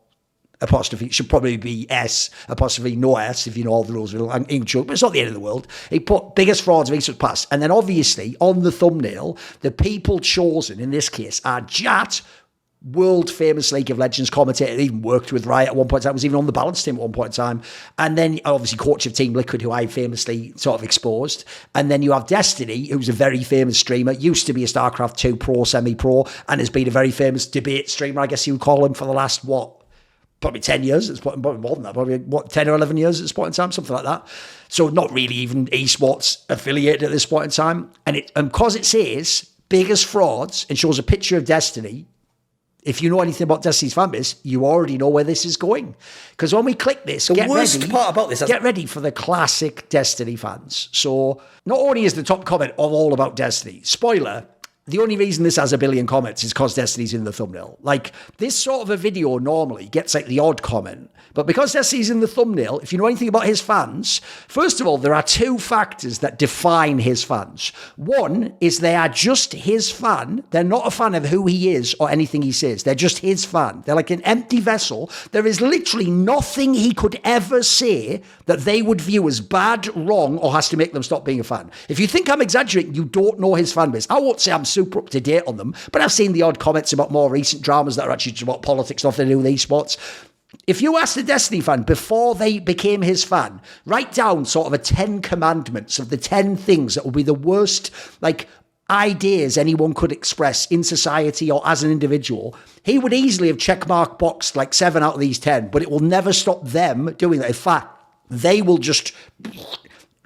apostrophe, should probably be S, apostrophe, no S, if you know all the rules of English, but it's not the end of the world. He put biggest frauds of esports past. And then obviously on the thumbnail, the people chosen in this case are Jat, world famous League of Legends commentator, even worked with Riot at one point in time, was even on the balance team at one point in time. And then obviously coach of Team Liquid, who I famously sort of exposed. And then you have Destiny, who's a very famous streamer, used to be a StarCraft 2 pro, semi-pro, and has been a very famous debate streamer, I guess you would call him, for the last, probably 10 years, it's probably more than that, probably 10 or 11 years at this point in time, something like that. So not really even esports affiliated at this point in time. And because it says biggest frauds and shows a picture of Destiny, if you know anything about Destiny's fanbase, you already know where this is going. Because when we click this, get ready for the classic Destiny fans. So not only is the top comment all about Destiny, spoiler, the only reason this has 1 billion comments is because Destiny's in the thumbnail. Like, this sort of a video normally gets like the odd comment, but because Destiny's in the thumbnail, if you know anything about his fans, first of all, there are 2 factors that define his fans. One is they are just his fan. They're not a fan of who he is or anything he says. They're just his fan. They're like an empty vessel. There is literally nothing he could ever say that they would view as bad, wrong, or has to make them stop being a fan. If you think I'm exaggerating, you don't know his fan base. I won't say I'm super up to date on them, but I've seen the odd comments about more recent dramas that are actually about politics, nothing to do with esports. If you asked a Destiny fan before they became his fan, write down sort of a 10 commandments of the 10 things that will be the worst, like, ideas anyone could express in society or as an individual, he would easily have checkmark boxed like 7 out of these 10, but it will never stop them doing that. In fact, they will just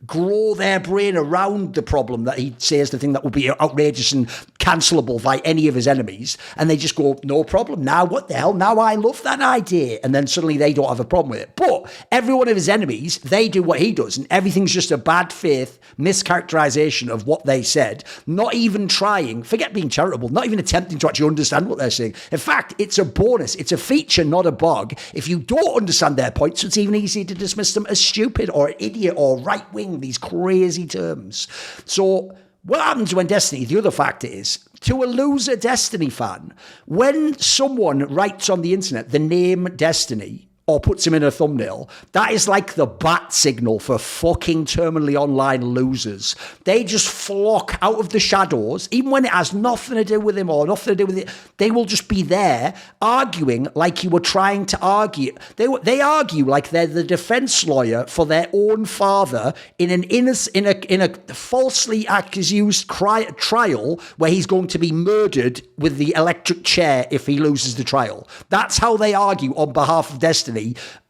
grow their brain around the problem that he says the thing that would be outrageous and cancelable by any of his enemies, and they just go, no problem, now what the hell, now I love that idea, and then suddenly they don't have a problem with it. But every one of his enemies, they do what he does, and everything's just a bad faith mischaracterization of what they said, not even trying, forget being charitable, not even attempting to actually understand what they're saying. In fact, it's a bonus, it's a feature, not a bug. If you don't understand their points, it's even easier to dismiss them as stupid or idiot or right-wing, these crazy terms. So what happens when Destiny, the other factor is, to a loser Destiny fan, when someone writes on the internet the name Destiny or puts him in a thumbnail, that is like the bat signal for fucking terminally online losers. They just flock out of the shadows, even when it has nothing to do with him or nothing to do with it. They will just be there arguing like you were trying to argue. They argue like they're the defense lawyer for their own father in a falsely accused trial where he's going to be murdered with the electric chair if he loses the trial. That's how they argue on behalf of Destiny.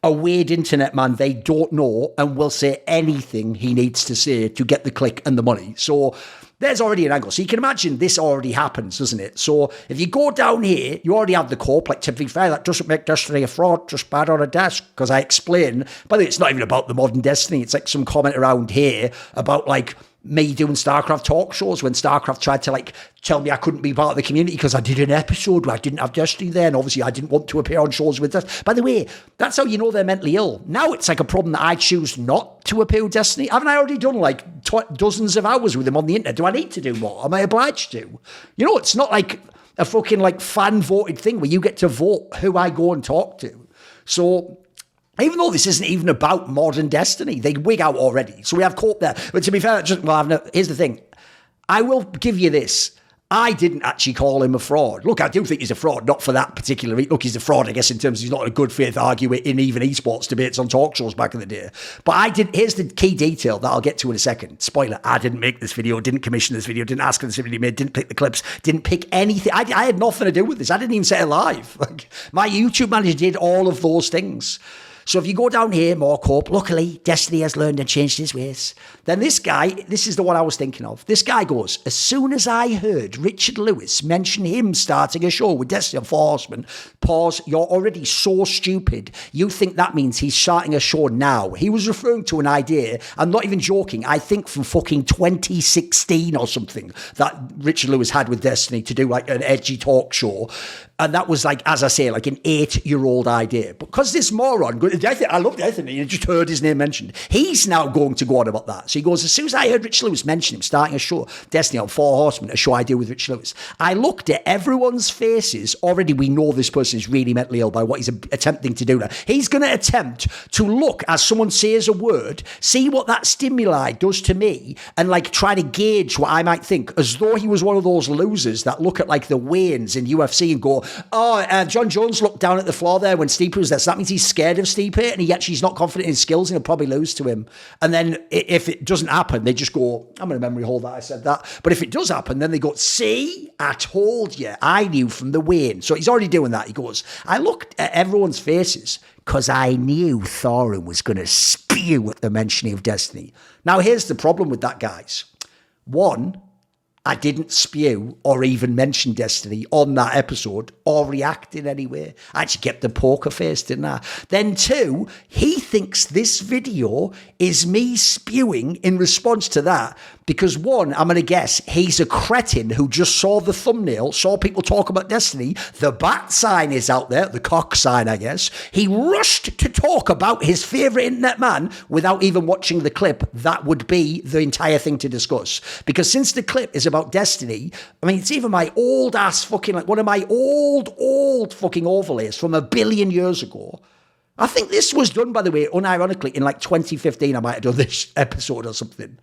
A weird internet man they don't know and will say anything he needs to say to get the click and the money. So there's already an angle. So you can imagine this already happens, doesn't it? So if you go down here, you already have the corp. Like, to be fair, that doesn't make Destiny a fraud, just bad on a desk. Because I explain, by the way, it's not even about the modern Destiny. It's like some comment around here about like me doing StarCraft talk shows when StarCraft tried to like tell me I couldn't be part of the community because I did an episode where I didn't have Destiny there, and obviously I didn't want to appear on shows with this. By the way, that's how you know they're mentally ill. Now it's like a problem that I choose not to appear with Destiny. Haven't I already done like dozens of hours with them on the internet? Do I need to do more? Am I obliged to? You know, it's not like a fucking like fan voted thing where you get to vote who I go and talk to. So even though this isn't even about modern Destiny, they wig out already. So we have Cope there. But to be fair, here's the thing. I will give you this. I didn't actually call him a fraud. Look, I do think he's a fraud, not for that particular reason. Look, he's a fraud, I guess, in terms of he's not a good faith arguer in even esports debates on talk shows back in the day. But I did. Here's the key detail that I'll get to in a second. Spoiler, I didn't make this video, didn't commission this video, didn't ask for this video made, didn't pick the clips, didn't pick anything. I had nothing to do with this. I didn't even set it live. Like, my YouTube manager did all of those things. So if you go down here, more corp, luckily, Destiny has learned and changed his ways. Then this guy, this is the one I was thinking of. This guy goes, as soon as I heard Richard Lewis mention him starting a show with Destiny on 4 Horsemen, pause, you're already so stupid. You think that means he's starting a show now. He was referring to an idea, I'm not even joking, I think from fucking 2016 or something, that Richard Lewis had with Destiny to do like an edgy talk show. And that was like, as I say, like an 8-year-old idea. Because this moron, I loved Anthony, you just heard his name mentioned. He's now going to go on about that. So he goes, as soon as I heard Rich Lewis mention him starting a show, Destiny on 4 Horsemen, a show I do with Rich Lewis, I looked at everyone's faces. Already we know this person is really mentally ill by what he's attempting to do now. He's going to attempt to look as someone says a word, see what that stimuli does to me, and like try to gauge what I might think, as though he was one of those losers that look at like the Waynes in UFC and go, John Jones looked down at the floor there when Stipe was there, so that means he's scared of Stipe and he's not confident in his skills and he'll probably lose to him. And then if it doesn't happen, they just go, I'm going to memory hold that I said that. But if it does happen, then they go, see, I told you, I knew from the Wayne. So he's already doing that. He goes, I looked at everyone's faces because I knew Thorin was going to spew at the mentioning of Destiny. Now here's the problem with that, guys. One, I didn't spew or even mention Destiny on that episode or react in any way. I actually kept the poker face, didn't I? Then 2, he thinks this video is me spewing in response to that because 1, I'm going to guess he's a cretin who just saw the thumbnail, saw people talk about Destiny. The bat sign is out there, the cock sign, I guess. He rushed to talk about his favourite internet man without even watching the clip. That would be the entire thing to discuss. Because since the clip is about Destiny, I mean, it's even my old ass fucking, like one of my old fucking overlays from 1 billion years ago. I think this was done, by the way, unironically in like 2015. I might have done this episode or something.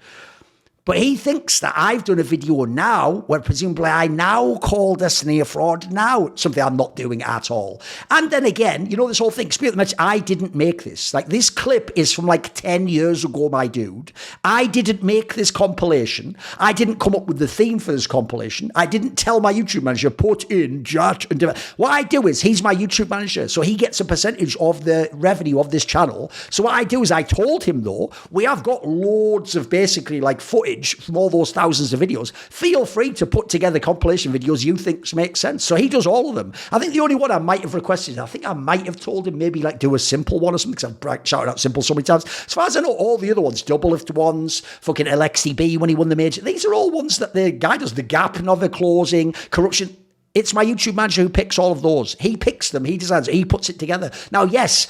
But he thinks that I've done a video now where presumably I now call Destiny a fraud now, something I'm not doing at all. And then again, you know, this whole thing, I didn't make this. Like, this clip is from like 10 years ago, my dude. I didn't make this compilation. I didn't come up with the theme for this compilation. I didn't tell my YouTube manager, put in Jat and what I do is, he's my YouTube manager, so he gets a percentage of the revenue of this channel. So what I do is I told him, though, we have got loads of basically like footage from all those thousands of videos. Feel free to put together compilation videos you think make sense. So he does all of them. I think the only one I might have requested, I think I might have told him maybe like do a simple one or something, because I've shouted out simple so many times. As far as I know, all the other ones, double lift ones, fucking Alexi B when he won the major, these are all ones that the guy does. The Gap, Novel Closing, Corruption. It's my YouTube manager who picks all of those. He picks them, he designs it, he puts it together. Now, yes,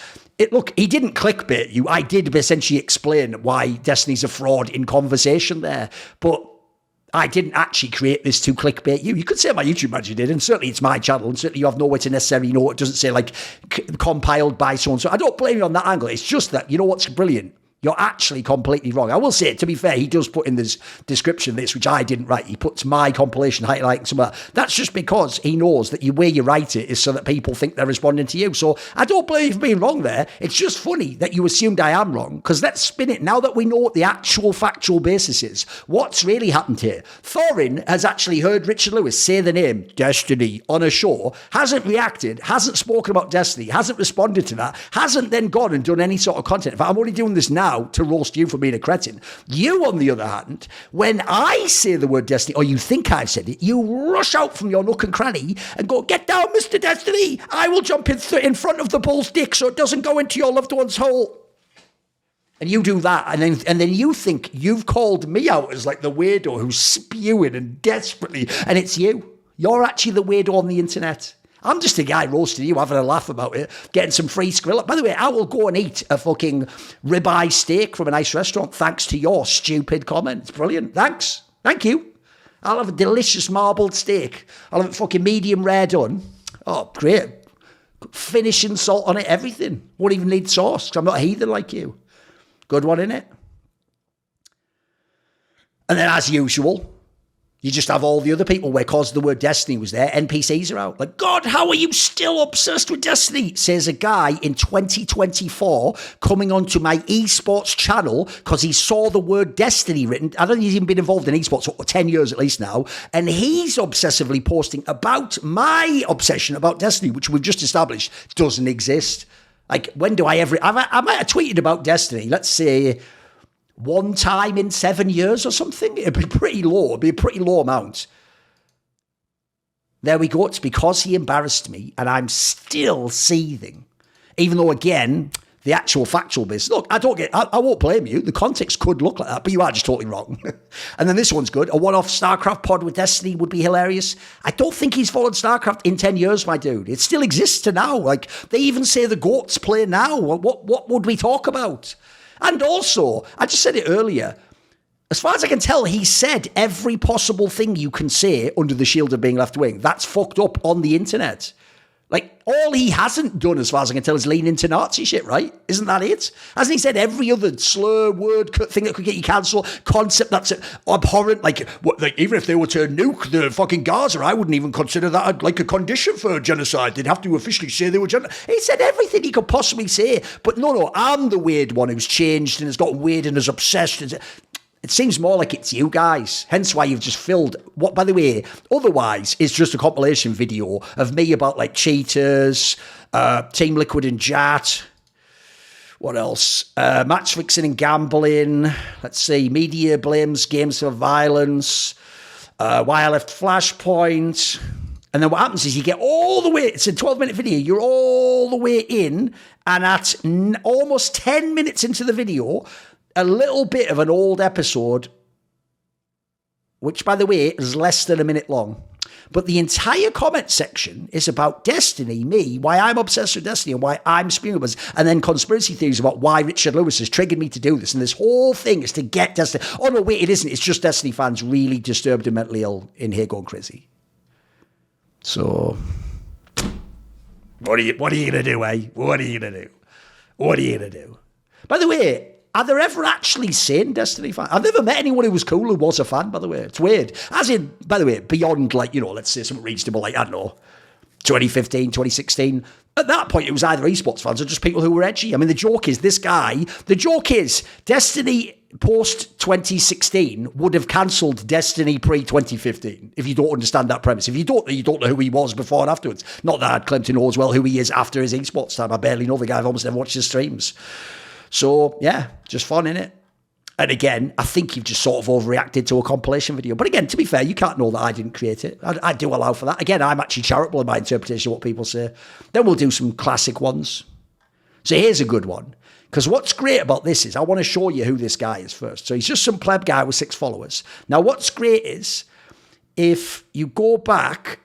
look, he didn't clickbait you. I did essentially explain why Destiny's a fraud in conversation there. But I didn't actually create this to clickbait you. You could say my YouTube manager did, and certainly it's my channel, and certainly you have no way to necessarily know. It doesn't say like compiled by so-and-so. I don't blame you on that angle. It's just that, you know what's brilliant? You're actually completely wrong. I will say, to be fair, he does put in this description this, which I didn't write. He puts my compilation highlighting some of that. That's just because he knows that the way you write it is so that people think they're responding to you. So I don't blame you for being wrong there. It's just funny that you assumed I am wrong, because let's spin it. Now that we know what the actual factual basis is, what's really happened here? Thorin has actually heard Richard Lewis say the name Destiny on a show, hasn't reacted, hasn't spoken about Destiny, hasn't responded to that, hasn't then gone and done any sort of content. In fact, I'm only doing this now to roast you for being a cretin. You, on the other hand, when I say the word Destiny, or you think I've said it, you rush out from your nook and cranny and go, get down, Mr. Destiny. I will jump in front of the bull's dick so it doesn't go into your loved one's hole. And you do that, and then you think you've called me out as like the weirdo who's spewing and desperately, and it's you. You're actually the weirdo on the internet. I'm just a guy roasting you, having a laugh about it, getting some free skrill. By the way, I will go and eat a fucking ribeye steak from a nice restaurant thanks to your stupid comment. It's brilliant. Thanks. Thank you. I'll have a delicious marbled steak. I'll have it fucking medium rare done. Oh, great. Finishing salt on it, everything. Won't even need sauce, because I'm not a heathen like you. Good one, innit? And then, as usual, you just have all the other people where, because the word Destiny was there, NPCs are out. Like, God, how are you still obsessed with Destiny? Says a guy in 2024 coming onto my esports channel because he saw the word Destiny written. I don't think he's even been involved in esports for 10 years at least now. And he's obsessively posting about my obsession about Destiny, which we've just established doesn't exist. Like, when do I ever... I might have tweeted about Destiny, let's say, one time in 7 years or something. It'd be pretty low. It'd be a pretty low amount. There we go. It's because he embarrassed me, and I'm still seething. Even though, again, the actual factual basis... Look, I won't blame you. The context could look like that, but you are just totally wrong. And then this one's good. A one-off StarCraft pod with Destiny would be hilarious. I don't think he's followed StarCraft in 10 years, my dude. It still exists to now. Like, they even say the GOATs play now. What would we talk about? And also, I just said it earlier, as far as I can tell, he said every possible thing you can say under the shield of being left-wing. That's fucked up on the internet. Like, all he hasn't done, as far as I can tell, is lean into Nazi shit, right? Isn't that it? Hasn't he said every other slur, word, thing that could get you cancelled, concept that's abhorrent? Like, even if they were to nuke the fucking Gaza, I wouldn't even consider that like a condition for genocide. They'd have to officially say they were genocide. He said everything he could possibly say. But no, I'm the weird one who's changed and has gotten weird and is obsessed. It seems more like it's you guys. Hence why you've just filled what, by the way, otherwise is just a compilation video of me about like cheaters, Team Liquid and Jat. What else? Match fixing and gambling. Let's see. Media blames games for violence. Why I left Flashpoint. And then what happens is you get all the way, it's a 12-minute video, you're all the way in, and at almost 10 minutes into the video, a little bit of an old episode, which, by the way, is less than a minute long. But the entire comment section is about Destiny, me, why I'm obsessed with Destiny, and why I'm spewing this, and then conspiracy theories about why Richard Lewis has triggered me to do this. And this whole thing is to get Destiny. Oh, no, wait, it isn't. It's just Destiny fans really disturbed and mentally ill in here going crazy. So, what are you going to do, eh? What are you going to do? What are you going to do? By the way, Are there ever actually sane Destiny fans? I've never met anyone who was cool who was a fan, by the way. It's weird. As in, by the way, beyond like, let's say something reasonable, like, I don't know, 2015, 2016. At that point, it was either esports fans or just people who were edgy. I mean, the joke is Destiny post-2016 would have cancelled Destiny pre-2015, if you don't understand that premise. If you don't know who he was before and afterwards. Not that I'd claim to know as well who he is after his esports time. I barely know the guy. I've almost never watched his streams. So, yeah, just fun, innit? And again, I think you've just sort of overreacted to a compilation video. But again, to be fair, you can't know that I didn't create it. I do allow for that. Again, I'm actually charitable in my interpretation of what people say. Then we'll do some classic ones. So here's a good one. Because what's great about this is I want to show you who this guy is first. So he's just some pleb guy with 6 followers. Now, what's great is if you go back,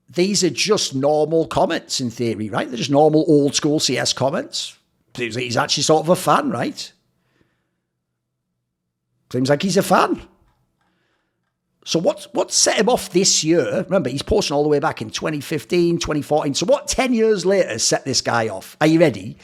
these are just normal comments in theory, right? They're just normal old school CS comments. He's actually sort of a fan, right? Seems like he's a fan. So what set him off this year? Remember, he's posting all the way back in 2015, 2014. So what 10 years later set this guy off? Are you ready?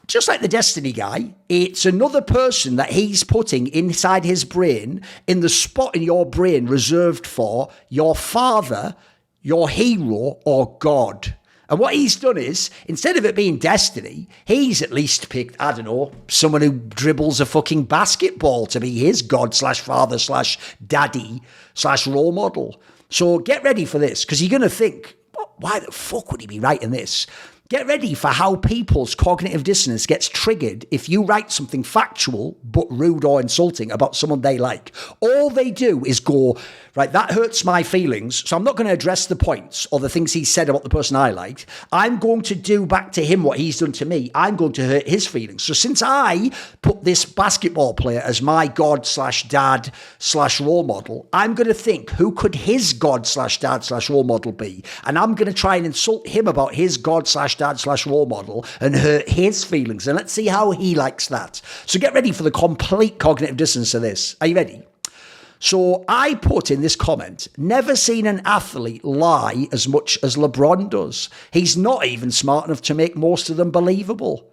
Just like the Destiny guy, it's another person that he's putting inside his brain in the spot in your brain reserved for your father, your hero, or God. And what he's done is, instead of it being Destiny, he's at least picked, I don't know, someone who dribbles a fucking basketball to be his god slash father slash daddy slash role model. So get ready for this, because you're going to think, why the fuck would he be writing this? Get ready for how people's cognitive dissonance gets triggered if you write something factual but rude or insulting about someone they like. All they do is go, right, that hurts my feelings, so I'm not going to address the points or the things he said about the person I liked. I'm going to do back to him what he's done to me. I'm going to hurt his feelings. So since I put this basketball player as my god slash dad slash role model, I'm going to think, who could his god slash dad slash role model be? And I'm going to try and insult him about his god slash dad slash role model and hurt his feelings. And let's see how he likes that. So get ready for the complete cognitive dissonance of this. Are you ready? So I put in this comment, never seen an athlete lie as much as LeBron does. He's not even smart enough to make most of them believable.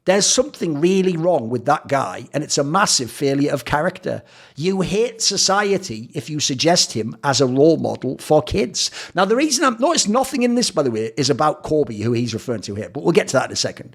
There's something really wrong with that guy, and it's a massive failure of character. You hate society if you suggest him as a role model for kids. Now, the reason notice nothing in this, by the way, is about Kobe, who he's referring to here, but we'll get to that in a second.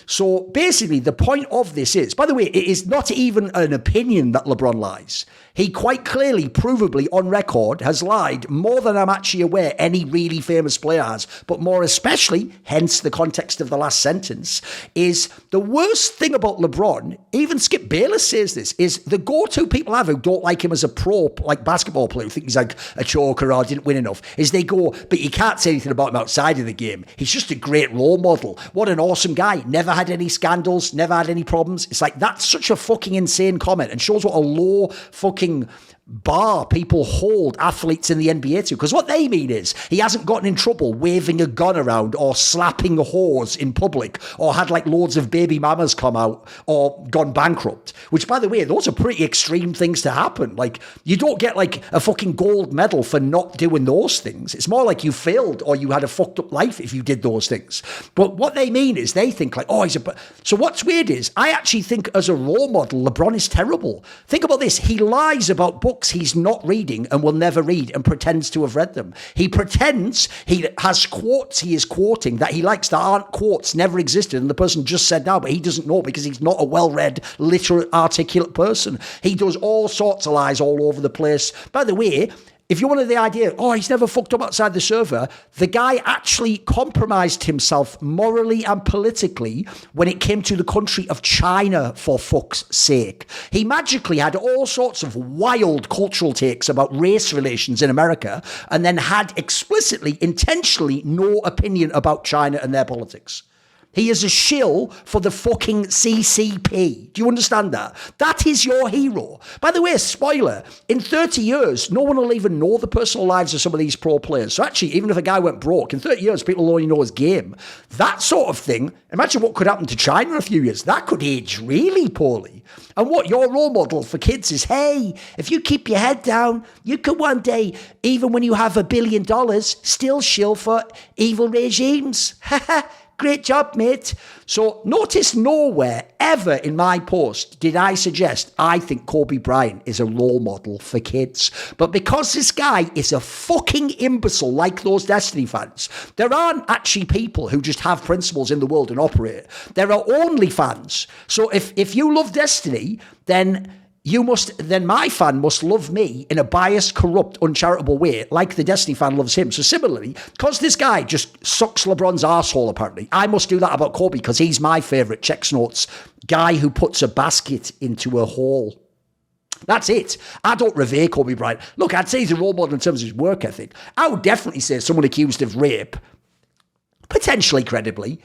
So basically, the point of this is, by the way, it is not even an opinion that LeBron lies. He quite clearly, provably on record, has lied more than I'm actually aware any really famous player has, but more especially, hence the context of the last sentence, is the worst thing about LeBron, even Skip Bayless says this, is the go-to people have who don't like him as a pro, like basketball player, who think he's like a choker or didn't win enough, is they go, but you can't say anything about him outside of the game. He's just a great role model. What an awesome guy. Never had any scandals, never had any problems. It's like, that's such a fucking insane comment and shows what a low fucking bar people hold athletes in the NBA to. Because what they mean is he hasn't gotten in trouble waving a gun around or slapping whores in public or had like loads of baby mamas come out or gone bankrupt. Which, by the way, those are pretty extreme things to happen. Like, you don't get like a fucking gold medal for not doing those things. It's more like you failed or you had a fucked up life if you did those things. But what they mean is they think like, oh, he's a... So what's weird is I actually think as a role model, LeBron is terrible. Think about this. He lies about books he's not reading and will never read and pretends to have read them. He pretends he has quotes he is quoting that he likes that aren't quotes, never existed, and the person just said now, but he doesn't know because he's not a well-read, literate, articulate person. He does all sorts of lies all over the place. By the way, if you wanted the idea, oh, he's never fucked up outside the server, the guy actually compromised himself morally and politically when it came to the country of China, for fuck's sake. He magically had all sorts of wild cultural takes about race relations in America and then had explicitly, intentionally no opinion about China and their politics. He is a shill for the fucking CCP. Do you understand that? That is your hero. By the way, spoiler, in 30 years, no one will even know the personal lives of some of these pro players. So actually, even if a guy went broke, in 30 years, people will only know his game. That sort of thing, imagine what could happen to China in a few years. That could age really poorly. And what your role model for kids is, hey, if you keep your head down, you could one day, even when you have $1 billion, still shill for evil regimes. Great job, mate. So notice nowhere ever in my post did I suggest I think Kobe Bryant is a role model for kids. But because this guy is a fucking imbecile like those Destiny fans, there aren't actually people who just have principles in the world and operate. There are only fans. So if you love Destiny, then my fan must love me in a biased, corrupt, uncharitable way, like the Destiny fan loves him. So similarly, because this guy just sucks LeBron's arsehole, apparently, I must do that about Kobe because he's my favourite checks notes guy who puts a basket into a hole. That's it. I don't revere Kobe Bryant. Look, I'd say he's a role model in terms of his work ethic. I would definitely say someone accused of rape, potentially credibly,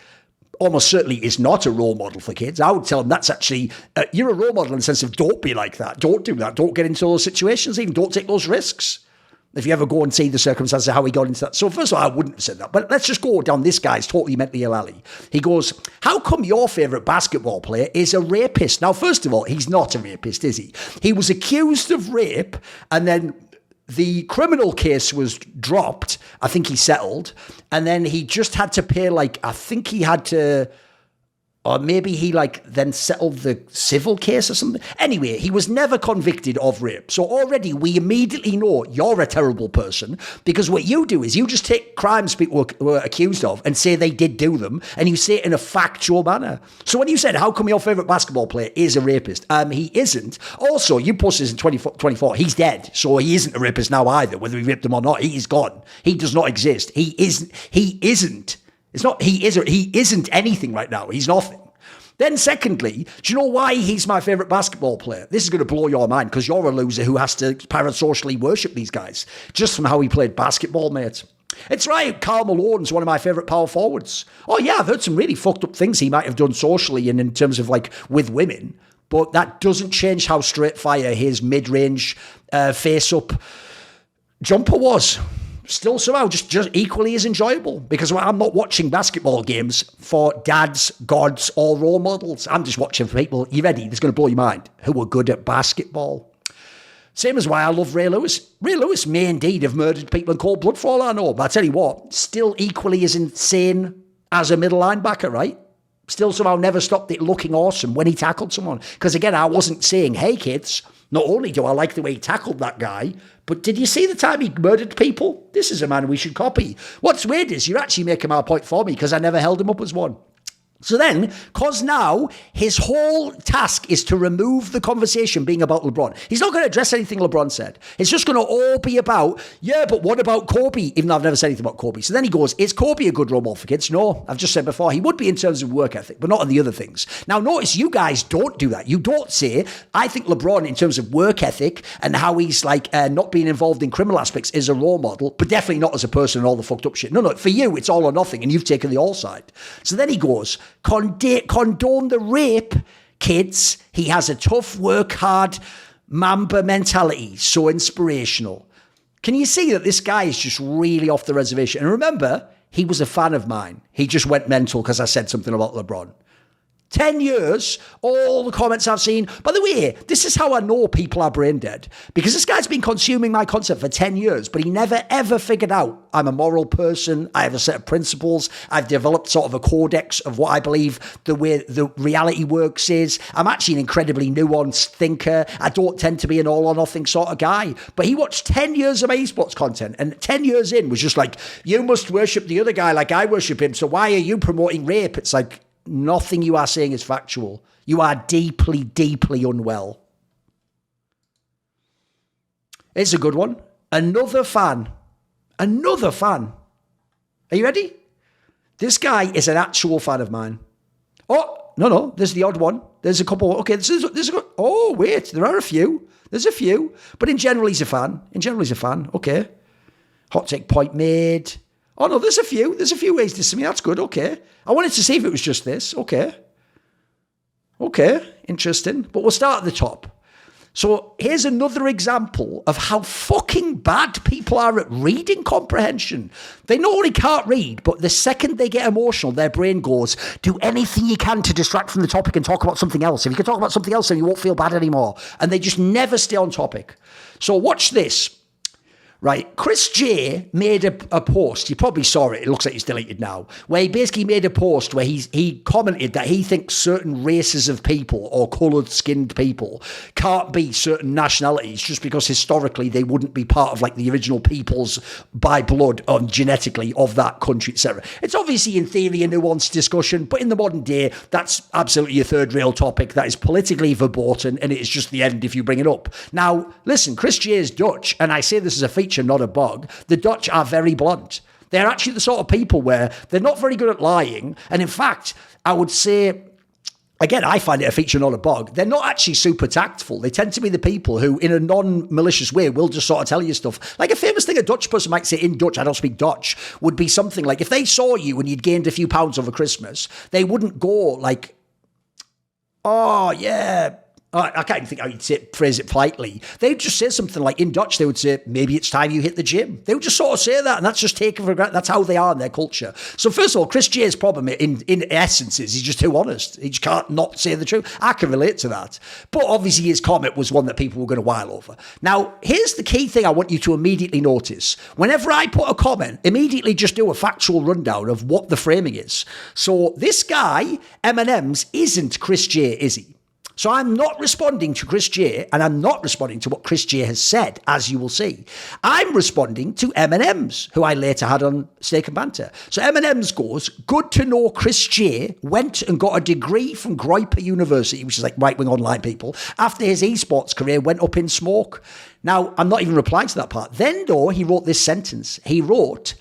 almost certainly is not a role model for kids. I would tell them that's actually, you're a role model in the sense of don't be like that. Don't do that. Don't get into those situations. Even don't take those risks. If you ever go and see the circumstances of how he got into that. So first of all, I wouldn't have said that. But let's just go down this guy's totally mentally ill alley. He goes, how come your favourite basketball player is a rapist? Now, first of all, he's not a rapist, is he? He was accused of rape and then the criminal case was dropped. I think he settled. And then he just had to pay or maybe he then settled the civil case or something. Anyway, he was never convicted of rape. So already we immediately know you're a terrible person because what you do is you just take crimes people were accused of and say they did do them and you say it in a factual manner. So when you said, how come your favourite basketball player is a rapist? He isn't. Also, you posted this in 2024. He's dead. So he isn't a rapist now either, whether he raped him or not. He is gone. He does not exist. He isn't. He isn't anything right now. He's nothing. Then secondly, do you know why he's my favourite basketball player? This is going to blow your mind because you're a loser who has to parasocially worship these guys just from how he played basketball, mate. It's right, Karl Malone's one of my favourite power forwards. Oh yeah, I've heard some really fucked up things he might have done socially and in terms of with women, but that doesn't change how straight fire his mid-range face-up jumper was. Still somehow just equally as enjoyable because I'm not watching basketball games for dads, gods, or role models. I'm just watching for people, you ready? This is going to blow your mind, who are good at basketball. Same as why I love Ray Lewis. Ray Lewis may indeed have murdered people in cold blood for all I know, but I tell you what, still equally as insane as a middle linebacker, right? Still somehow never stopped it looking awesome when he tackled someone. Because again, I wasn't saying, hey kids, not only do I like the way he tackled that guy, but did you see the time he murdered people? This is a man we should copy. What's weird is you're actually making my point for me because I never held him up as one. So then, because now his whole task is to remove the conversation being about LeBron. He's not going to address anything LeBron said. It's just going to all be about, yeah, but what about Kobe? Even though I've never said anything about Kobe. So then he goes, is Kobe a good role model for kids? No, I've just said before, he would be in terms of work ethic, but not on the other things. Now notice you guys don't do that. You don't say, I think LeBron in terms of work ethic and how he's not being involved in criminal aspects is a role model, but definitely not as a person and all the fucked up shit. No, for you, it's all or nothing and you've taken the all side. So then he goes, condone the rape, kids. He has a tough, work hard, Mamba mentality. So inspirational. Can you see that this guy is just really off the reservation? And remember, he was a fan of mine. He just went mental because I said something about LeBron. 10 years, all the comments I've seen. By the way, this is how I know people are brain dead. Because this guy's been consuming my content for 10 years, but he never ever figured out I'm a moral person. I have a set of principles. I've developed sort of a codex of what I believe the way the reality works is. I'm actually an incredibly nuanced thinker. I don't tend to be an all or nothing sort of guy. But he watched 10 years of my esports content and 10 years in was just like, you must worship the other guy like I worship him. So why are you promoting rape? It's like, nothing you are saying is factual. You are deeply, deeply unwell. It's a good one. Another fan. Are you ready? This guy is an actual fan of mine. Oh, no, there's the odd one. There's a couple. Okay, oh, wait, there are a few. There's a few. But in general, he's a fan. Okay. Hot take point made. Oh, no, there's a few. There's a few ways to see me. That's good. Okay. I wanted to see if it was just this. Okay. Interesting. But we'll start at the top. So here's another example of how fucking bad people are at reading comprehension. They not only can't read, but the second they get emotional, their brain goes, do anything you can to distract from the topic and talk about something else. If you can talk about something else, then you won't feel bad anymore. And they just never stay on topic. So watch this. Right, Chris J made a post. You probably saw it. It looks like it's deleted now. Where he basically made a post where he commented that he thinks certain races of people or coloured-skinned people can't be certain nationalities just because historically they wouldn't be part of like the original peoples by blood or genetically of that country, etc. It's obviously in theory a nuanced discussion, but in the modern day, that's absolutely a third rail topic that is politically verboten, and it is just the end if you bring it up. Now, listen, Chris J is Dutch, and I say this as a feature, not a bug. The Dutch are very blunt. They're actually the sort of people where they're not very good at lying. And in fact, I would say, again, I find it a feature, not a bug. They're not actually super tactful. They tend to be the people who, in a non-malicious way, will just sort of tell you stuff. Like a famous thing a Dutch person might say in Dutch, I don't speak Dutch, would be something like, if they saw you and you'd gained a few pounds over Christmas, they wouldn't go like, oh, yeah, I can't even think how you'd phrase it politely. They'd just say something like, in Dutch, they would say, maybe it's time you hit the gym. They would just sort of say that, and that's just taken for granted. That's how they are in their culture. So first of all, Chris J's problem in essence is he's just too honest. He just can't not say the truth. I can relate to that. But obviously his comment was one that people were going to while over. Now, here's the key thing I want you to immediately notice. Whenever I put a comment, immediately just do a factual rundown of what the framing is. So this guy, M&M's, isn't Chris J, is he? So I'm not responding to Chris J, and I'm not responding to what Chris J has said, as you will see. I'm responding to M&M's, who I later had on Steak and Banter. So M&M's goes, good to know Chris J went and got a degree from Groiper University, which is like right-wing online people, after his esports career went up in smoke. Now, I'm not even replying to that part. Then, though, he wrote this sentence. He wrote,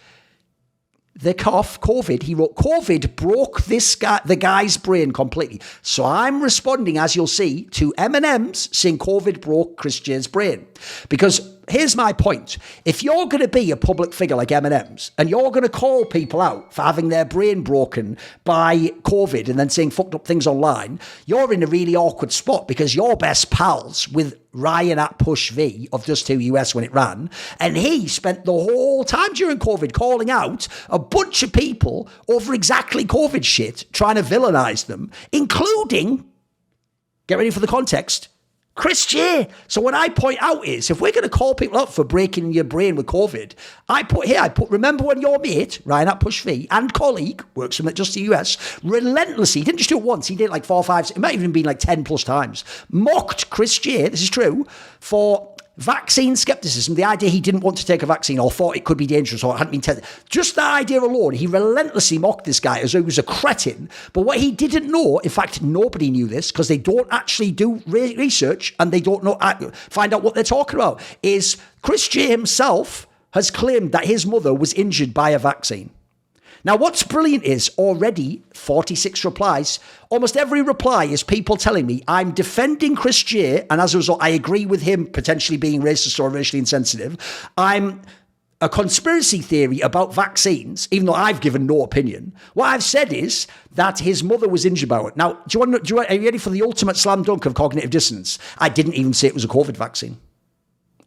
the COVID, he wrote, COVID broke the guy's brain completely. So I'm responding, as you'll see, to M&M's saying COVID broke Chris J's brain. Because here's my point. If you're going to be a public figure like M&M's and you're going to call people out for having their brain broken by COVID and then saying fucked up things online, you're in a really awkward spot because you're best pals with Ryan at Push V of Just 2 US when it ran. And he spent the whole time during COVID calling out a bunch of people over exactly COVID shit, trying to villainize them, including, get ready for the context, Chris J. So what I point out is, if we're going to call people up for breaking your brain with COVID, I put, remember when your mate, Ryan at Push V, and colleague, works from Just the US, relentlessly, he didn't just do it once, he did it like 4 or 5, it might even been like 10 plus times, mocked Chris J, this is true, for vaccine skepticism, the idea he didn't want to take a vaccine or thought it could be dangerous or hadn't been tested. Just that idea alone, he relentlessly mocked this guy as though he was a cretin. But what he didn't know, in fact, nobody knew this because they don't actually do research and they don't know, find out what they're talking about, is Chris J himself has claimed that his mother was injured by a vaccine. Now, what's brilliant is already 46 replies. Almost every reply is people telling me I'm defending Chris J, and as a result, I agree with him potentially being racist or racially insensitive. I'm a conspiracy theory about vaccines, even though I've given no opinion. What I've said is that his mother was injured by it. Now, are you ready for the ultimate slam dunk of cognitive dissonance? I didn't even say it was a COVID vaccine.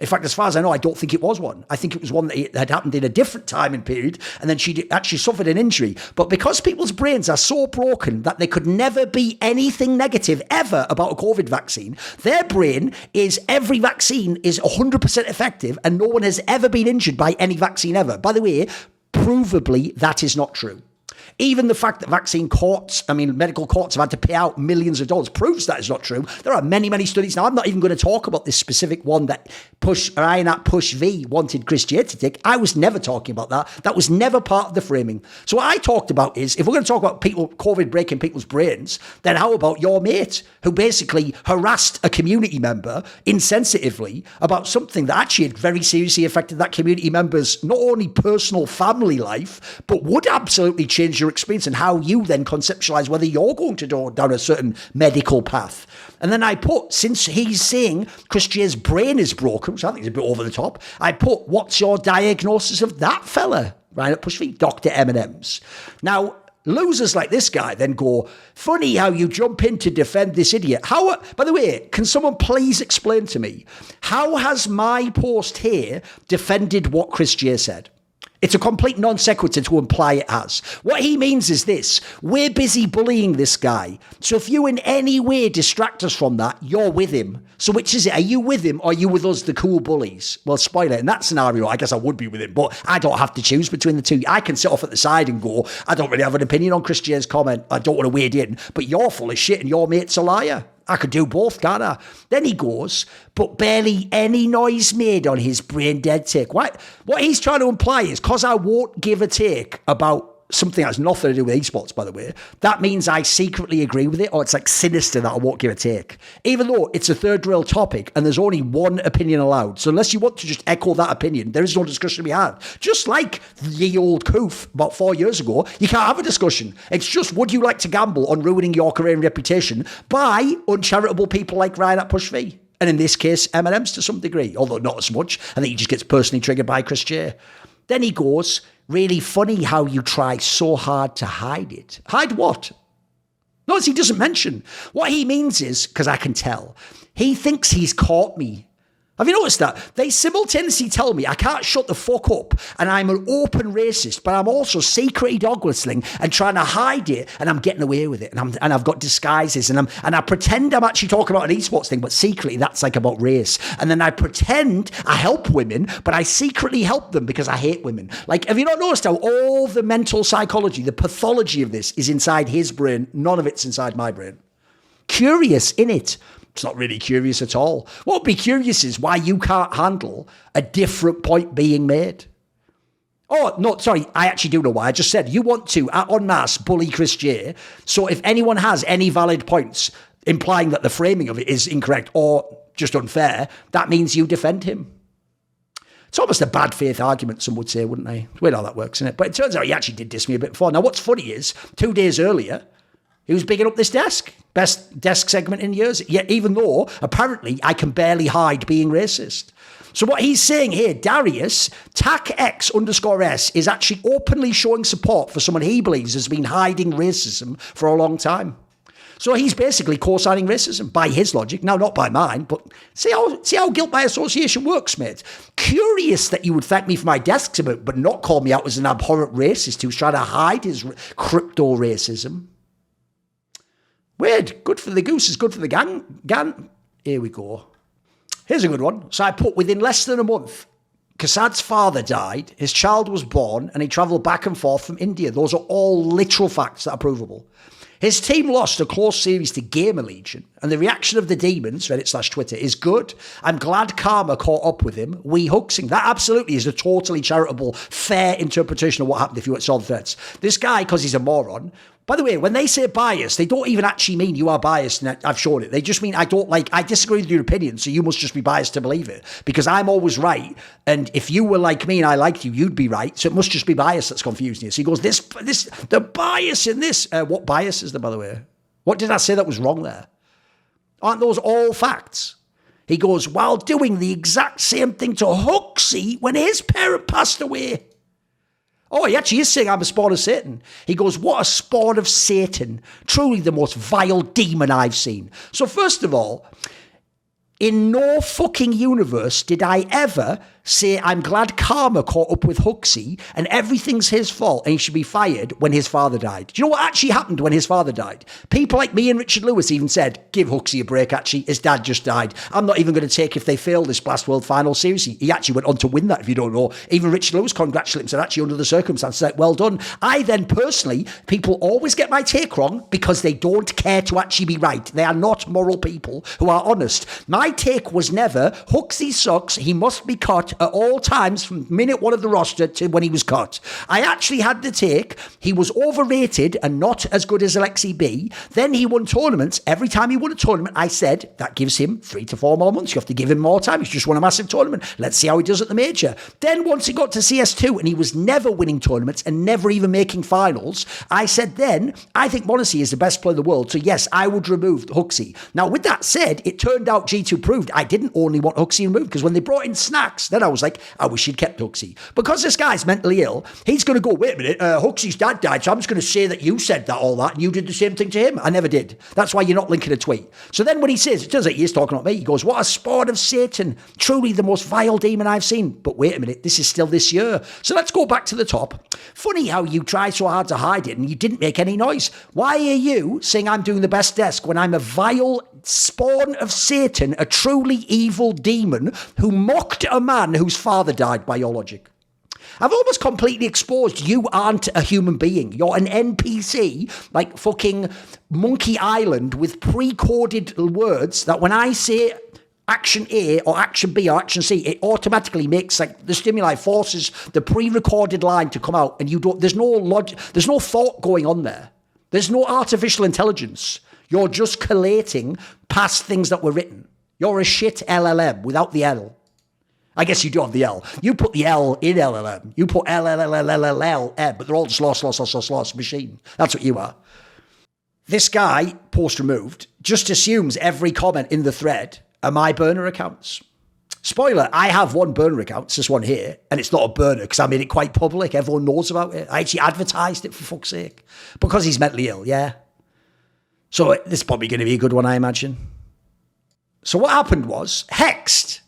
In fact, as far as I know, I don't think it was one. I think it was one that had happened in a different time and period, and then she actually suffered an injury. But because people's brains are so broken that they could never be anything negative ever about a COVID vaccine, their brain is every vaccine is 100% effective, and no one has ever been injured by any vaccine ever. By the way, provably, that is not true. Even the fact that medical courts have had to pay out millions of dollars proves that is not true. There are many, many studies. Now, I'm not even going to talk about this specific one that Ryan at Push V wanted Chris J to take. I was never talking about that. That was never part of the framing. So what I talked about is, if we're going to talk about COVID breaking people's brains, then how about your mate who basically harassed a community member insensitively about something that actually had very seriously affected that community member's not only personal family life, but would absolutely change your experience and how you then conceptualize whether you're going to go down a certain medical path. And then I put, since he's saying Chris J's brain is broken, which I think is a bit over the top, I put, what's your diagnosis of that fella? Right at Push V, Dr. M&M's. Now, losers like this guy then go, funny how you jump in to defend this idiot. By the way, can someone please explain to me, how has my post here defended what Chris J said? It's a complete non sequitur to imply it has. What he means is this: we're busy bullying this guy. So if you in any way distract us from that, you're with him. So which is it? Are you with him or are you with us, the cool bullies? Well, spoiler, in that scenario, I guess I would be with him, but I don't have to choose between the two. I can sit off at the side and go, I don't really have an opinion on Chris J's comment. I don't want to wade in, but you're full of shit and your mate's a liar. I could do both, can't I? Then he goes, but barely any noise made on his brain dead take. What he's trying to imply is, because I won't give a take about something that's nothing to do with esports, by the way, that means I secretly agree with it, or it's like sinister that I won't give a take. Even though it's a third rail topic and there's only one opinion allowed. So unless you want to just echo that opinion, there is no discussion to be had. Just like the old coof about 4 years ago, you can't have a discussion. It's just, would you like to gamble on ruining your career and reputation by uncharitable people like Ryan at Push V? And in this case, M&M's to some degree, although not as much. I think he just gets personally triggered by Chris J. Then he goes, really funny how you try so hard to hide it. Hide what? Notice he doesn't mention. What he means is, because I can tell, he thinks he's caught me. Have you noticed that? They simultaneously tell me I can't shut the fuck up and I'm an open racist, but I'm also secretly dog whistling and trying to hide it, and I'm getting away with it, and I've got disguises, and I pretend I'm actually talking about an esports thing, but secretly that's like about race. And then I pretend I help women, but I secretly help them because I hate women. Like, have you not noticed how all the mental psychology, the pathology of this is inside his brain? None of it's inside my brain. Curious, innit? It's not really curious at all. What would be curious is why you can't handle a different point being made. Oh, no, sorry, I actually do know why. I just said you want to, en masse, bully Chris J. So if anyone has any valid points implying that the framing of it is incorrect or just unfair, that means you defend him. It's almost a bad faith argument, some would say, wouldn't they? It's weird how that works, isn't it? But it turns out he actually did diss me a bit before. Now, what's funny is, 2 days earlier, he was bigging up this desk. Best desk segment in years. Yet even though, apparently, I can barely hide being racist. So what he's saying here, Darius, TACX_S, is actually openly showing support for someone he believes has been hiding racism for a long time. So he's basically co-signing racism by his logic. Now, not by mine, but see how guilt by association works, mate. Curious that you would thank me for my desk segment, but not call me out as an abhorrent racist who's trying to hide his crypto racism. Weird. Good for the goose is good for the gang. Here we go. Here's a good one. So I put, within less than a month, Kassad's father died, his child was born, and he travelled back and forth from India. Those are all literal facts that are provable. His team lost a close series to Gamer Legion, and the reaction of the demons, Reddit/Twitter, is good. I'm glad karma caught up with him. We HooXi. That absolutely is a totally charitable, fair interpretation of what happened if you saw the threats. This guy, because he's a moron. By the way, when they say bias, they don't even actually mean you are biased, and I've shown it. They just mean I disagree with your opinion, so you must just be biased to believe it. Because I'm always right, and if you were like me and I liked you, you'd be right, so it must just be bias that's confusing you. So he goes, the bias in this. What bias is there, by the way? What did I say that was wrong there? Aren't those all facts? He goes, while doing the exact same thing to HooXi when his parent passed away. Oh, he actually is saying I'm a spawn of Satan. He goes, what a spawn of Satan. Truly the most vile demon I've seen. So first of all, in no fucking universe did I ever say I'm glad karma caught up with HooXi and everything's his fault and he should be fired when his father died. Do you know what actually happened when his father died? People like me and Richard Lewis even said, give HooXi a break, actually. His dad just died. I'm not even going to take if they fail this Blast World final seriously. He actually went on to win that, if you don't know. Even Richard Lewis congratulated him, said actually under the circumstances, like, well done. I then personally, people always get my take wrong because they don't care to actually be right. They are not moral people who are honest. My take was never, HooXi sucks, he must be cut at all times from minute one of the roster to when he was cut. I actually had the take, he was overrated and not as good as Alexi B. Then he won tournaments. Every time he won a tournament, I said, that gives him 3 to 4 more months. You have to give him more time. He's just won a massive tournament. Let's see how he does at the major. Then once he got to CS2 and he was never winning tournaments and never even making finals, I said then, I think Monacy is the best player in the world. So yes, I would remove HooXi. Now with that said, it turned out G2 proved I didn't only want HooXi removed because when they brought in Snacks, then I was like, I wish he'd kept HooXi. Because this guy's mentally ill, he's going to go, wait a minute, HooXi's dad died, so I'm just going to say that you said that, all that, and you did the same thing to him. I never did. That's why you're not linking a tweet. So then when he says, it turns out he is talking about me, he goes, what a spawn of Satan, truly the most vile demon I've seen. But wait a minute, this is still this year. So let's go back to the top. Funny how you try so hard to hide it and you didn't make any noise. Why are you saying I'm doing the best desk when I'm a vile spawn of Satan, a truly evil demon who mocked a man whose father died, by your logic? I've almost completely exposed you aren't a human being. You're an NPC, like fucking Monkey Island, with pre-coded words that when I say action A or action B or action C, it automatically makes, like, the stimuli forces the pre-recorded line to come out, and you don't, there's no logic, there's no thought going on there. There's no artificial intelligence. You're just collating past things that were written. You're a shit LLM without the L. I guess you do have the L. You put the L in LLM. You put LLLLLLM, but they're all just loss machine. That's what you are. This guy, post removed, just assumes every comment in the thread are my burner accounts. Spoiler, I have one burner account, it's this one here, and it's not a burner because I made it quite public. Everyone knows about it. I actually advertised it, for fuck's sake. Because he's mentally ill, yeah. So this is probably going to be a good one, I imagine. So what happened was, Hexed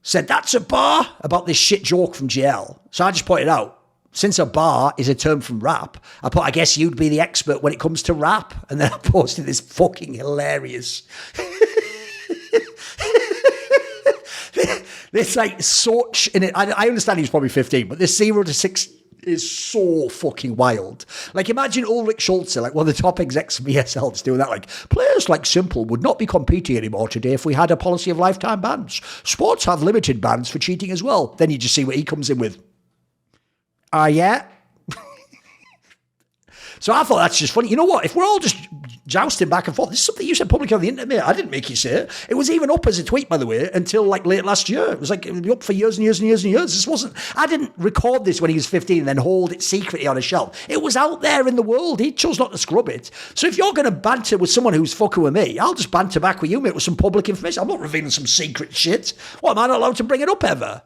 said, that's a bar, about this shit joke from GL. So I just pointed out, since a bar is a term from rap, I put, I guess you'd be the expert when it comes to rap. And then I posted this fucking hilarious... This, like, such in it. I understand he's probably 15, but this 0 to 6 is so fucking wild. Like, imagine Ulrich Schulze, like one of the top execs of ESL, just doing that. Like, players like Simple would not be competing anymore today if we had a policy of lifetime bans. Sports have limited bans for cheating as well. Then you just see what he comes in with. Yeah. So I thought that's just funny. You know what? If we're all just jousting back and forth, this is something you said publicly on the internet, mate. I didn't make you say it. It was even up as a tweet, by the way, until like late last year. It was like, it would be up for years and years and years and years. This wasn't, I didn't record this when he was 15 and then hold it secretly on a shelf. It was out there in the world. He chose not to scrub it. So if you're going to banter with someone who's fucking with me, I'll just banter back with you, mate, with some public information. I'm not revealing some secret shit. What, am I not allowed to bring it up ever?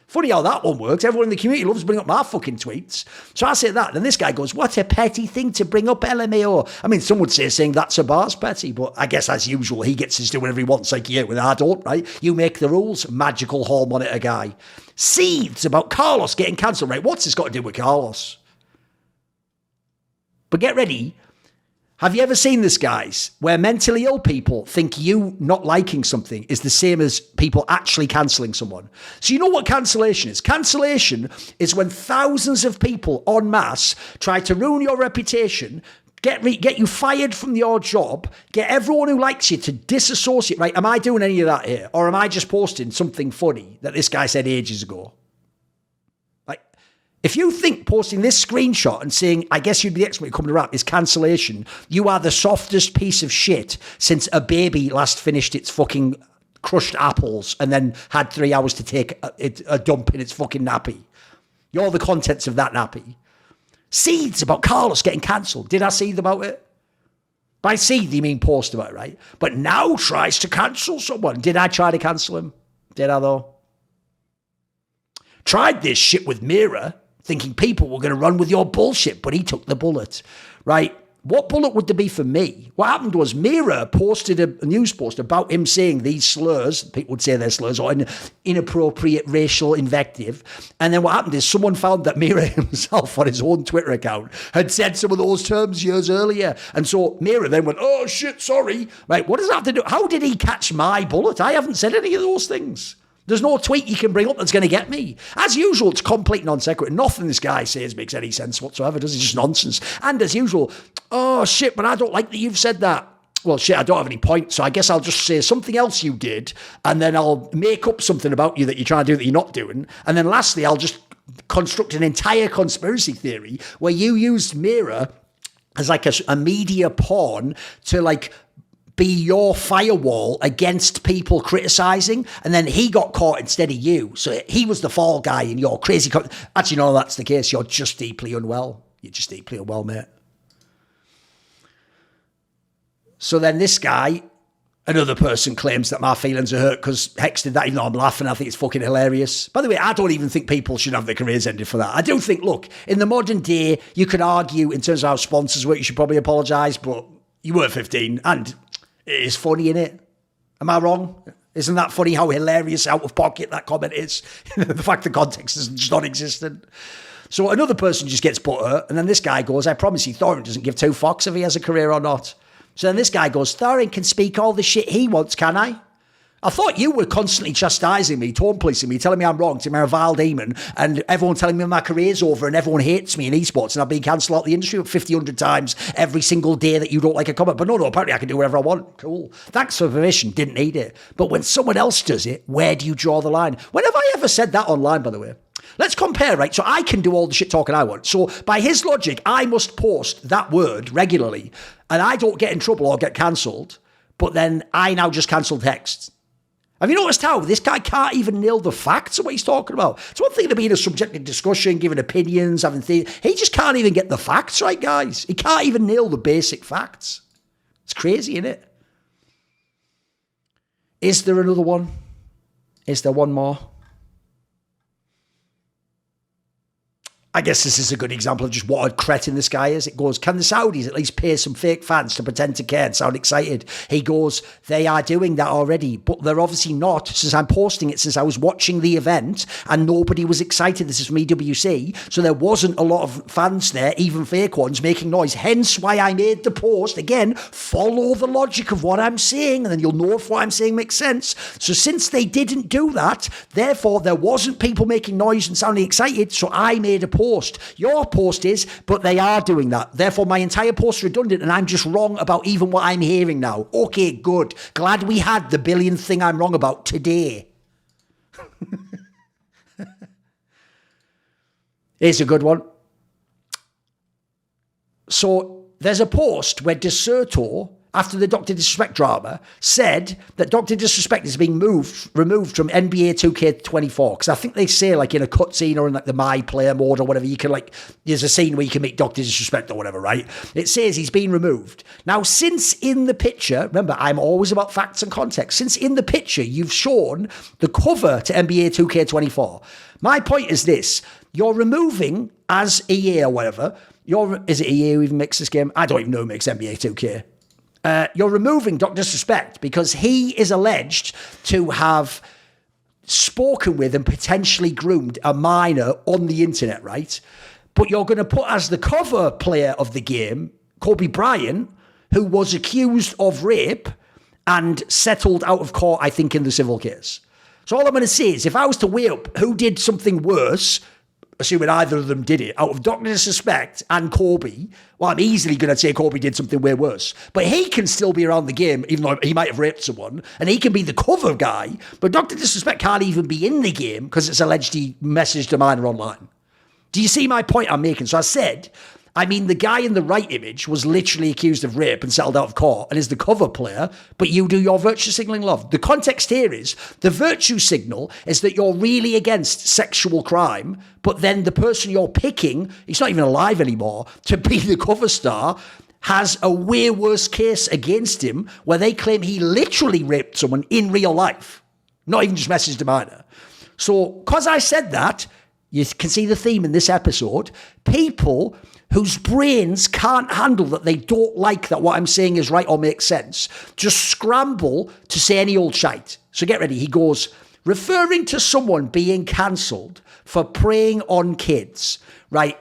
Funny how that one works. Everyone in the community loves bringing up my fucking tweets. So I say that, and this guy goes, what a petty thing to bring up, LMAO. I mean, some would say saying that's a bar's petty, but I guess as usual, he gets to do whatever he wants, like you, and I don't, right? You make the rules, magical hall monitor guy. Seethes about Carlos getting cancelled, right? What's this got to do with Carlos? But get ready. Have you ever seen this, guys, where mentally ill people think you not liking something is the same as people actually cancelling someone? So you know what cancellation is? Cancellation is when thousands of people en masse try to ruin your reputation, get you fired from your job, get everyone who likes you to disassociate, right? Am I doing any of that here? Or am I just posting something funny that this guy said ages ago? If you think posting this screenshot and saying, I guess you'd be the expert coming to rap is cancellation, you are the softest piece of shit since a baby last finished its fucking crushed apples and then had 3 hours to take a dump in its fucking nappy. You're the contents of that nappy. Seethes about Carlos getting cancelled. Did I seethe about it? By seethe, you mean post about it, right? But now tries to cancel someone. Did I try to cancel him? Did I, though? Tried this shit with Mira, thinking people were going to run with your bullshit, but he took the bullet, right? What bullet would there be for me? What happened was Mira posted a news post about him saying these slurs, people would say they're slurs, or inappropriate racial invective. And then what happened is someone found that Mira himself on his own Twitter account had said some of those terms years earlier. And so Mira then went, oh shit, sorry. Right, what does that have to do? How did he catch my bullet? I haven't said any of those things. There's no tweet you can bring up that's going to get me. As usual, it's complete non sequitur. Nothing this guy says makes any sense whatsoever, does it? Just nonsense. And as usual, oh shit, but I don't like that you've said that. Well, shit, I don't have any point, so I guess I'll just say something else you did, and then I'll make up something about you that you're trying to do that you're not doing. And then lastly, I'll just construct an entire conspiracy theory where you used Mira as like a media pawn to like be your firewall against people criticising, and then he got caught instead of you. So he was the fall guy in your crazy... Actually, no, that's the case. You're just deeply unwell. You're just deeply unwell, mate. So then this guy Another person claims that my feelings are hurt because Hex did that, even though I'm laughing. I think it's fucking hilarious. By the way, I don't even think people should have their careers ended for that. I do think, look, in the modern day, you could argue in terms of how sponsors work, you should probably apologise, but you were 15 and it is funny, innit? Am I wrong? Isn't that funny how hilarious, out of pocket that comment is? The fact the context is just non-existent. So another person just gets butthurt, and then this guy goes, I promise you, Thorin doesn't give two fucks if he has a career or not. So then this guy goes, Thorin can speak all the shit he wants, can I? I thought you were constantly chastising me, tone policing me, telling me I'm wrong, telling me I'm a vile demon, and everyone telling me my career's over and everyone hates me in esports and I've been cancelled out of the industry 50, 100 times every single day that you don't like a comment. But no, apparently I can do whatever I want. Cool. Thanks for permission. Didn't need it. But when someone else does it, where do you draw the line? When have I ever said that online, by the way? Let's compare, right? So I can do all the shit talking I want. So by his logic, I must post that word regularly and I don't get in trouble or get cancelled, but then I now just cancel texts. Have you noticed how this guy can't even nail the facts of what he's talking about? It's one thing to be in a subjective discussion, giving opinions, having things. He just can't even get the facts right, guys. He can't even nail the basic facts. It's crazy, isn't it? Is there another one? Is there one more? I guess this is a good example of just what a cretin this guy is. It goes, can the Saudis at least pay some fake fans to pretend to care and sound excited? He goes, they are doing that already, but they're obviously not, since I'm posting it since I was watching the event and nobody was excited. This is from EWC, so there wasn't a lot of fans there, even fake ones, making noise. Hence why I made the post. Again, follow the logic of what I'm saying, and then you'll know if what I'm saying makes sense. So since they didn't do that, therefore there wasn't people making noise and sounding excited, so I made a post. Your post is, but they are doing that. Therefore, my entire post is redundant and I'm just wrong about even what I'm hearing now. Okay, good. Glad we had the billionth thing I'm wrong about today. Here's a good one. So there's a post where Deserto, after the Dr. Disrespect drama, said that Dr. Disrespect is being removed from NBA 2K24. Because I think they say, like, in a cutscene or in, like, the My Player mode or whatever, you can, like, there's a scene where you can meet Dr. Disrespect or whatever, right? It says he's been removed. Now, since in the picture, remember, I'm always about facts and context. Since in the picture, you've shown the cover to NBA 2K24. My point is this. You're removing, as EA or whatever, is it EA who even makes this game? I don't even know who makes NBA 2K. You're removing Dr. Disrespect because he is alleged to have spoken with and potentially groomed a minor on the internet, right? But you're going to put as the cover player of the game, Kobe Bryant, who was accused of rape and settled out of court, I think, in the civil case. So all I'm going to say is if I was to weigh up who did something worse, assuming either of them did it, out of Dr. Disrespect and Kobe, well, I'm easily going to say Kobe did something way worse. But he can still be around the game, even though he might have raped someone, and he can be the cover guy, but Dr. Disrespect can't even be in the game because it's alleged he messaged a minor online. Do you see my point I'm making? So I said, I mean, the guy in the right image was literally accused of rape and settled out of court and is the cover player, but you do your virtue signaling love. The context here is the virtue signal is that you're really against sexual crime, but then the person you're picking, he's not even alive anymore, to be the cover star, has a way worse case against him where they claim he literally raped someone in real life, not even just messaged a minor. So, because I said that, you can see the theme in this episode, people whose brains can't handle that they don't like that what I'm saying is right or makes sense, just scramble to say any old shite. So get ready. He goes, referring to someone being cancelled for preying on kids, right?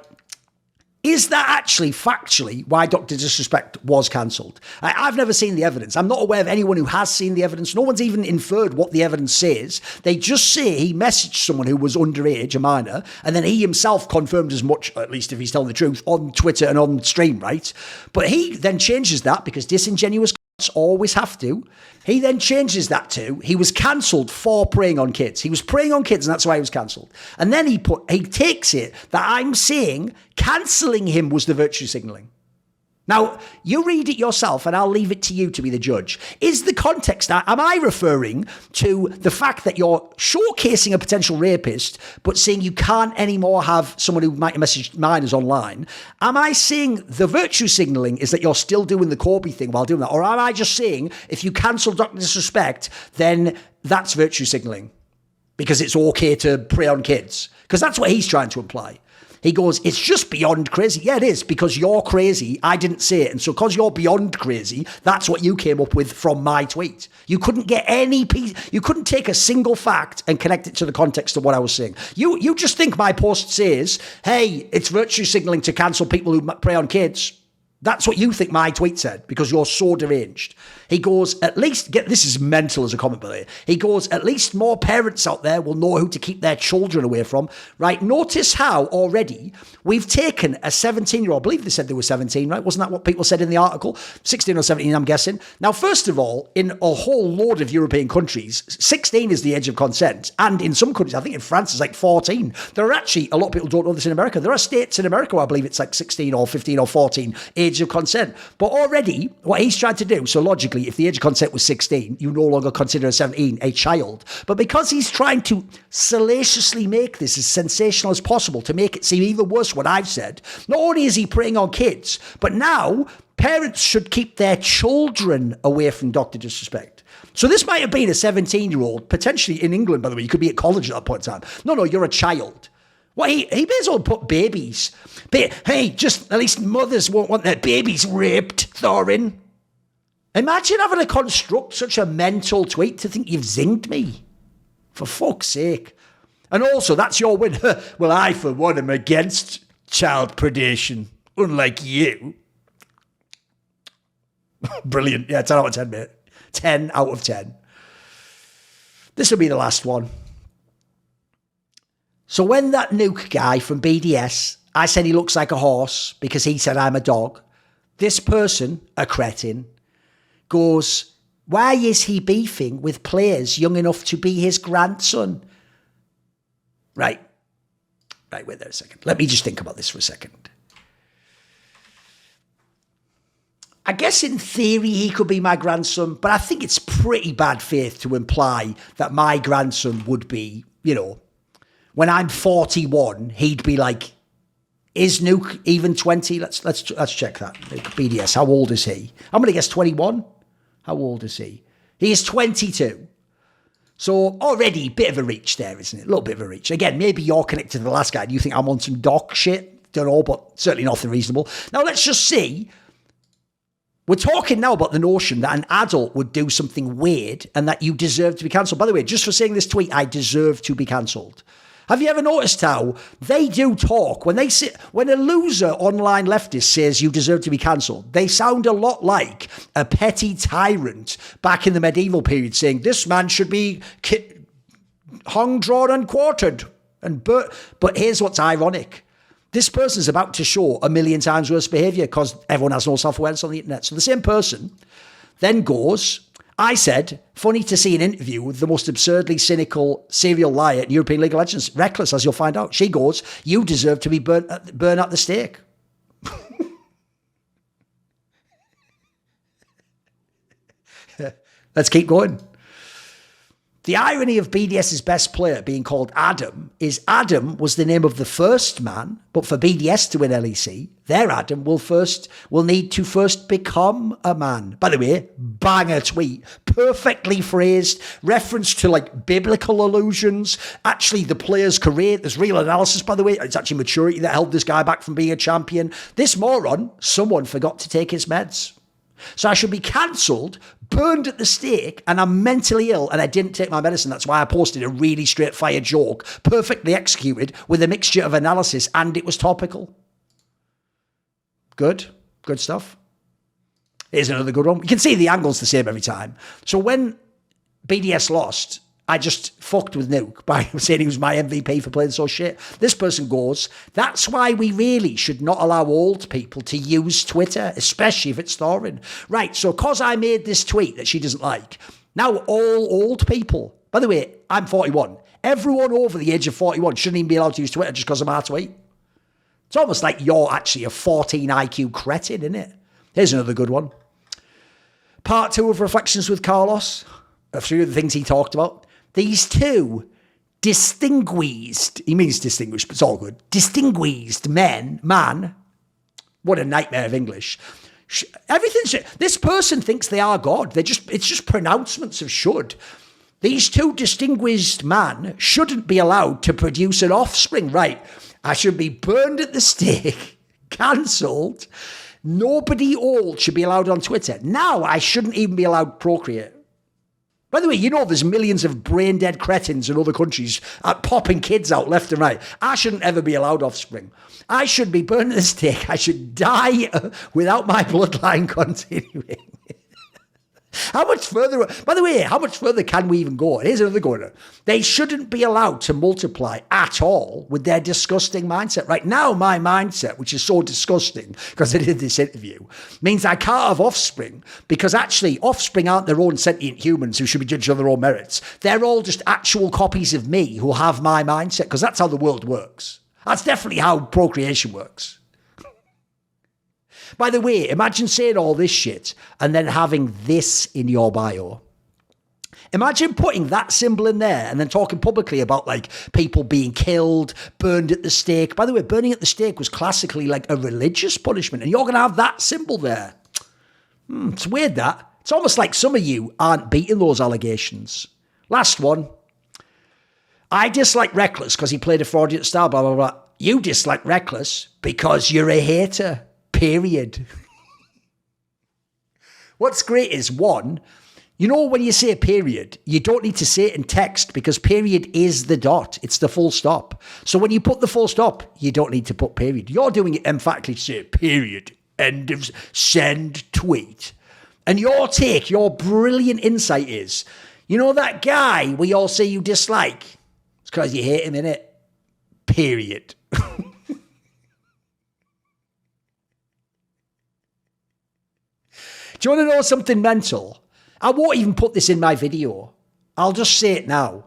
Is that actually factually why Dr. Disrespect was cancelled? I've never seen the evidence. I'm not aware of anyone who has seen the evidence. No one's even inferred what the evidence says. They just say he messaged someone who was underage, a minor, and then he himself confirmed as much, at least if he's telling the truth, on Twitter and on stream, right? But he then changes that because disingenuous always have to. He then changes that to he was cancelled for preying on kids. He was preying on kids and that's why he was cancelled. And then he takes it that I'm saying cancelling him was the virtue signalling. Now, you read it yourself, and I'll leave it to you to be the judge. Is the context, am I referring to the fact that you're showcasing a potential rapist, but saying you can't anymore have someone who might message minors online? Am I saying the virtue signalling is that you're still doing the Corby thing while doing that? Or am I just saying if you cancel Dr. Disrespect, then that's virtue signalling? Because it's okay to prey on kids? Because that's what he's trying to imply. He goes, it's just beyond crazy. Yeah, it is, because you're crazy. I didn't say it. And so because you're beyond crazy, that's what you came up with from my tweet. You couldn't get any piece. You couldn't take a single fact and connect it to the context of what I was saying. You just think my post says, hey, it's virtue signaling to cancel people who prey on kids. That's what you think my tweet said, because you're so deranged. He goes, at least, this is mental as a comment, by the way. He goes, at least more parents out there will know who to keep their children away from. Right, notice how already we've taken a 17-year-old, I believe they said they were 17, right? Wasn't that what people said in the article? 16 or 17, I'm guessing. Now, first of all, in a whole load of European countries, 16 is the age of consent. And in some countries, I think in France, it's like 14. There are actually, a lot of people don't know this in America, there are states in America where I believe it's like 16 or 15 or 14 age of consent. But already, what he's trying to do, so logically, if the age of consent was 16, you no longer consider a 17 a child. But because he's trying to salaciously make this as sensational as possible to make it seem even worse what I've said, not only is he preying on kids, but now parents should keep their children away from Dr. Disrespect. So this might have been a 17-year-old, potentially in England, by the way. You could be at college at that point in time. No, you're a child. Well, he may as well put babies. Hey, just at least mothers won't want their babies raped, Thorin. Imagine having to construct such a mental tweet to think you've zinged me. For fuck's sake. And also, that's your win. Well, I, for one, am against child predation, unlike you. Brilliant. Yeah, 10 out of 10, mate. 10 out of 10. This will be the last one. So when that nuke guy from BDS, I said he looks like a horse because he said I'm a dog. This person, a cretin, goes, why is he beefing with players young enough to be his grandson? Right, wait there a second. Let me just think about this for a second. I guess in theory he could be my grandson, but I think it's pretty bad faith to imply that my grandson would be, when I'm 41, he'd be like, is Nuke even 20? Let's check that. BDS, how old is he? I'm going to guess 21. How old is he? He is 22. So already bit of a reach there, isn't it? A little bit of a reach. Again, maybe you're connected to the last guy and you think I'm on some doc shit. Don't know, but certainly nothing reasonable. Now let's just see. We're talking now about the notion that an adult would do something weird and that you deserve to be cancelled. By the way, just for saying this tweet, I deserve to be cancelled. Have you ever noticed how they do talk when a loser online leftist says you deserve to be cancelled? They sound a lot like a petty tyrant back in the medieval period saying this man should be hung, drawn and quartered. But here's what's ironic. This person's about to show a million times worse behaviour because everyone has no self-awareness on the internet. So the same person then goes, I said, funny to see an interview with the most absurdly cynical serial liar in European League of Legends. Reckless, as you'll find out. She goes, you deserve to be burn at the stake. Let's keep going. The irony of BDS's best player being called Adam is Adam was the name of the first man, but for BDS to win LEC, their Adam will need to first become a man. By the way, banger tweet, perfectly phrased, reference to like biblical allusions, actually the player's career, there's real analysis, by the way, it's actually maturity that held this guy back from being a champion. This moron, someone forgot to take his meds. So I should be cancelled, burned at the stake, and I'm mentally ill and I didn't take my medicine. That's why I posted a really straight fire joke, perfectly executed with a mixture of analysis, and it was topical. Good stuff. Here's another good one. You can see the angle's the same every time. So when BDS lost, I just fucked with Nuke by saying he was my MVP for playing so shit. This person goes, that's why we really should not allow old people to use Twitter, especially if it's Thorin. Right, so because I made this tweet that she doesn't like, now all old people, by the way, I'm 41. Everyone over the age of 41 shouldn't even be allowed to use Twitter just because of my tweet. It's almost like you're actually a 14 IQ cretin, isn't it? Here's another good one. Part 2 of Reflections with Carlos. A few of the things he talked about. These two distinguished, he means distinguished, but it's all good. Distinguished man, what a nightmare of English. This person thinks they are God. It's just pronouncements of should. These two distinguished man shouldn't be allowed to produce an offspring. Right. I should be burned at the stake, cancelled. Nobody old should be allowed on Twitter. Now I shouldn't even be allowed to procreate. By the way, you know there's millions of brain-dead cretins in other countries popping kids out left and right. I shouldn't ever be allowed offspring. I should be burned at the stake. I should die without my bloodline continuing. How much further, by the way, how much further can we even go? Here's another going. They shouldn't be allowed to multiply at all with their disgusting mindset. Right now, my mindset, which is so disgusting because I did this interview, means I can't have offspring because actually offspring aren't their own sentient humans who should be judged on their own merits. They're all just actual copies of me who have my mindset because that's how the world works. That's definitely how procreation works. By the way, imagine saying all this shit and then having this in your bio. Imagine putting that symbol in there and then talking publicly about like people being killed, burned at the stake. By the way, burning at the stake was classically like a religious punishment and you're going to have that symbol there. It's weird that. It's almost like some of you aren't beating those allegations. Last one. I dislike Reckless because he played a fraudulent style, blah, blah, blah. You dislike Reckless because you're a hater. Period. What's great is one, you know, when you say a period, you don't need to say it in text because period is the dot. It's the full stop. So when you put the full stop, you don't need to put period. You're doing it emphatically to say period, end of send tweet. And your take, your brilliant insight is, you know that guy we all say you dislike? It's because you hate him, innit? Period. Do you want to know something mental? I won't even put this in my video. I'll just say it now.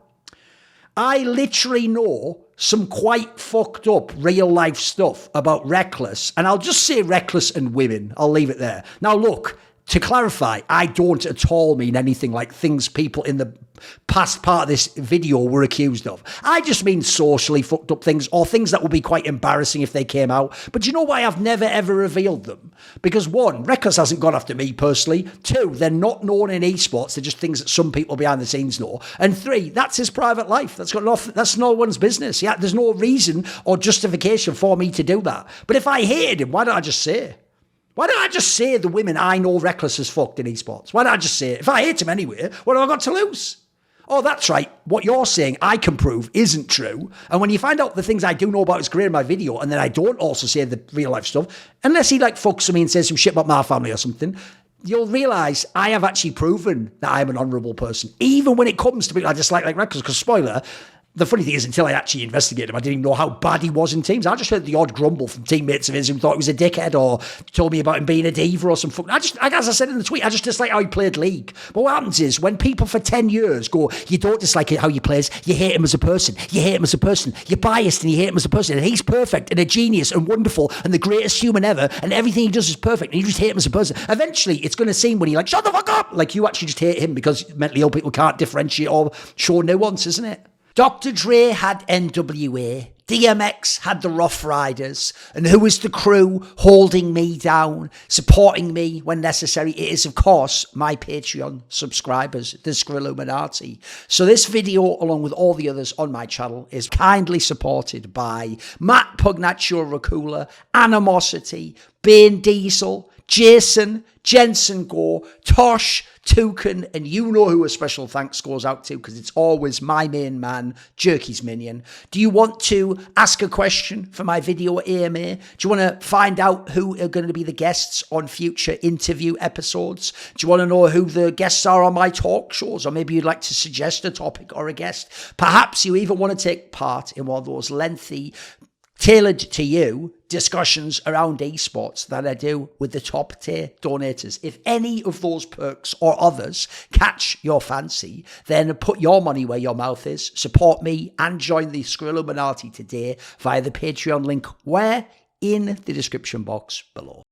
I literally know some quite fucked up real life stuff about Reckless, and I'll just say Reckless and women. I'll leave it there. Now look, to clarify, I don't at all mean anything like things people in the past part of this video were accused of. I just mean socially fucked up things or things that would be quite embarrassing if they came out. But you know why I've never ever revealed them? Because one, Reckless hasn't gone after me personally. Two, they're not known in esports. They're just things that some people behind the scenes know. And three, that's his private life. That's no one's business. Yeah, there's no reason or justification for me to do that. But if I hated him, why don't I just say? Why don't I just say the women I know Reckless has fucked in esports? Why don't I just say it? If I hate him anyway, what have I got to lose? Oh, that's right. What you're saying, I can prove isn't true. And when you find out the things I do know about his career in my video, and then I don't also say the real life stuff, unless he like fucks me and says some shit about my family or something, you'll realise I have actually proven that I'm an honourable person. Even when it comes to people I dislike like Reckless, because spoiler, the funny thing is, until I actually investigated him, I didn't even know how bad he was in teams. I just heard the odd grumble from teammates of his who thought he was a dickhead or told me about him being a diva or some fuck. As I said in the tweet, I just dislike how he played League. But what happens is, when people for 10 years go, you don't dislike how he plays, you hate him as a person, you hate him as a person, you're biased and you hate him as a person, and he's perfect and a genius and wonderful and the greatest human ever, and everything he does is perfect, and you just hate him as a person. Eventually, it's going to seem when you're like, shut the fuck up! Like, you actually just hate him because mentally ill people can't differentiate or show nuance, isn't it? Dr. Dre had NWA, DMX had the Rough Riders, and who is the crew holding me down, supporting me when necessary? It is, of course, my Patreon subscribers, the Skrilluminati. So this video, along with all the others on my channel, is kindly supported by Matt Pugnatio Rajcula, Animosity, Banediesel, Jasun, Jensen Goh, Tosh, Thooorin, and you know who a special thanks goes out to because it's always my main man, Jerky's Minion. Do you want to ask a question for my video AMA? Do you want to find out who are going to be the guests on future interview episodes? Do you want to know who the guests are on my talk shows? Or maybe you'd like to suggest a topic or a guest. Perhaps you even want to take part in one of those lengthy, tailored to you discussions around esports that I do with the top tier donators. If any of those perks or others catch your fancy, then put your money where your mouth is, support me and join the Skrilluminati today via the Patreon link where in the description box below.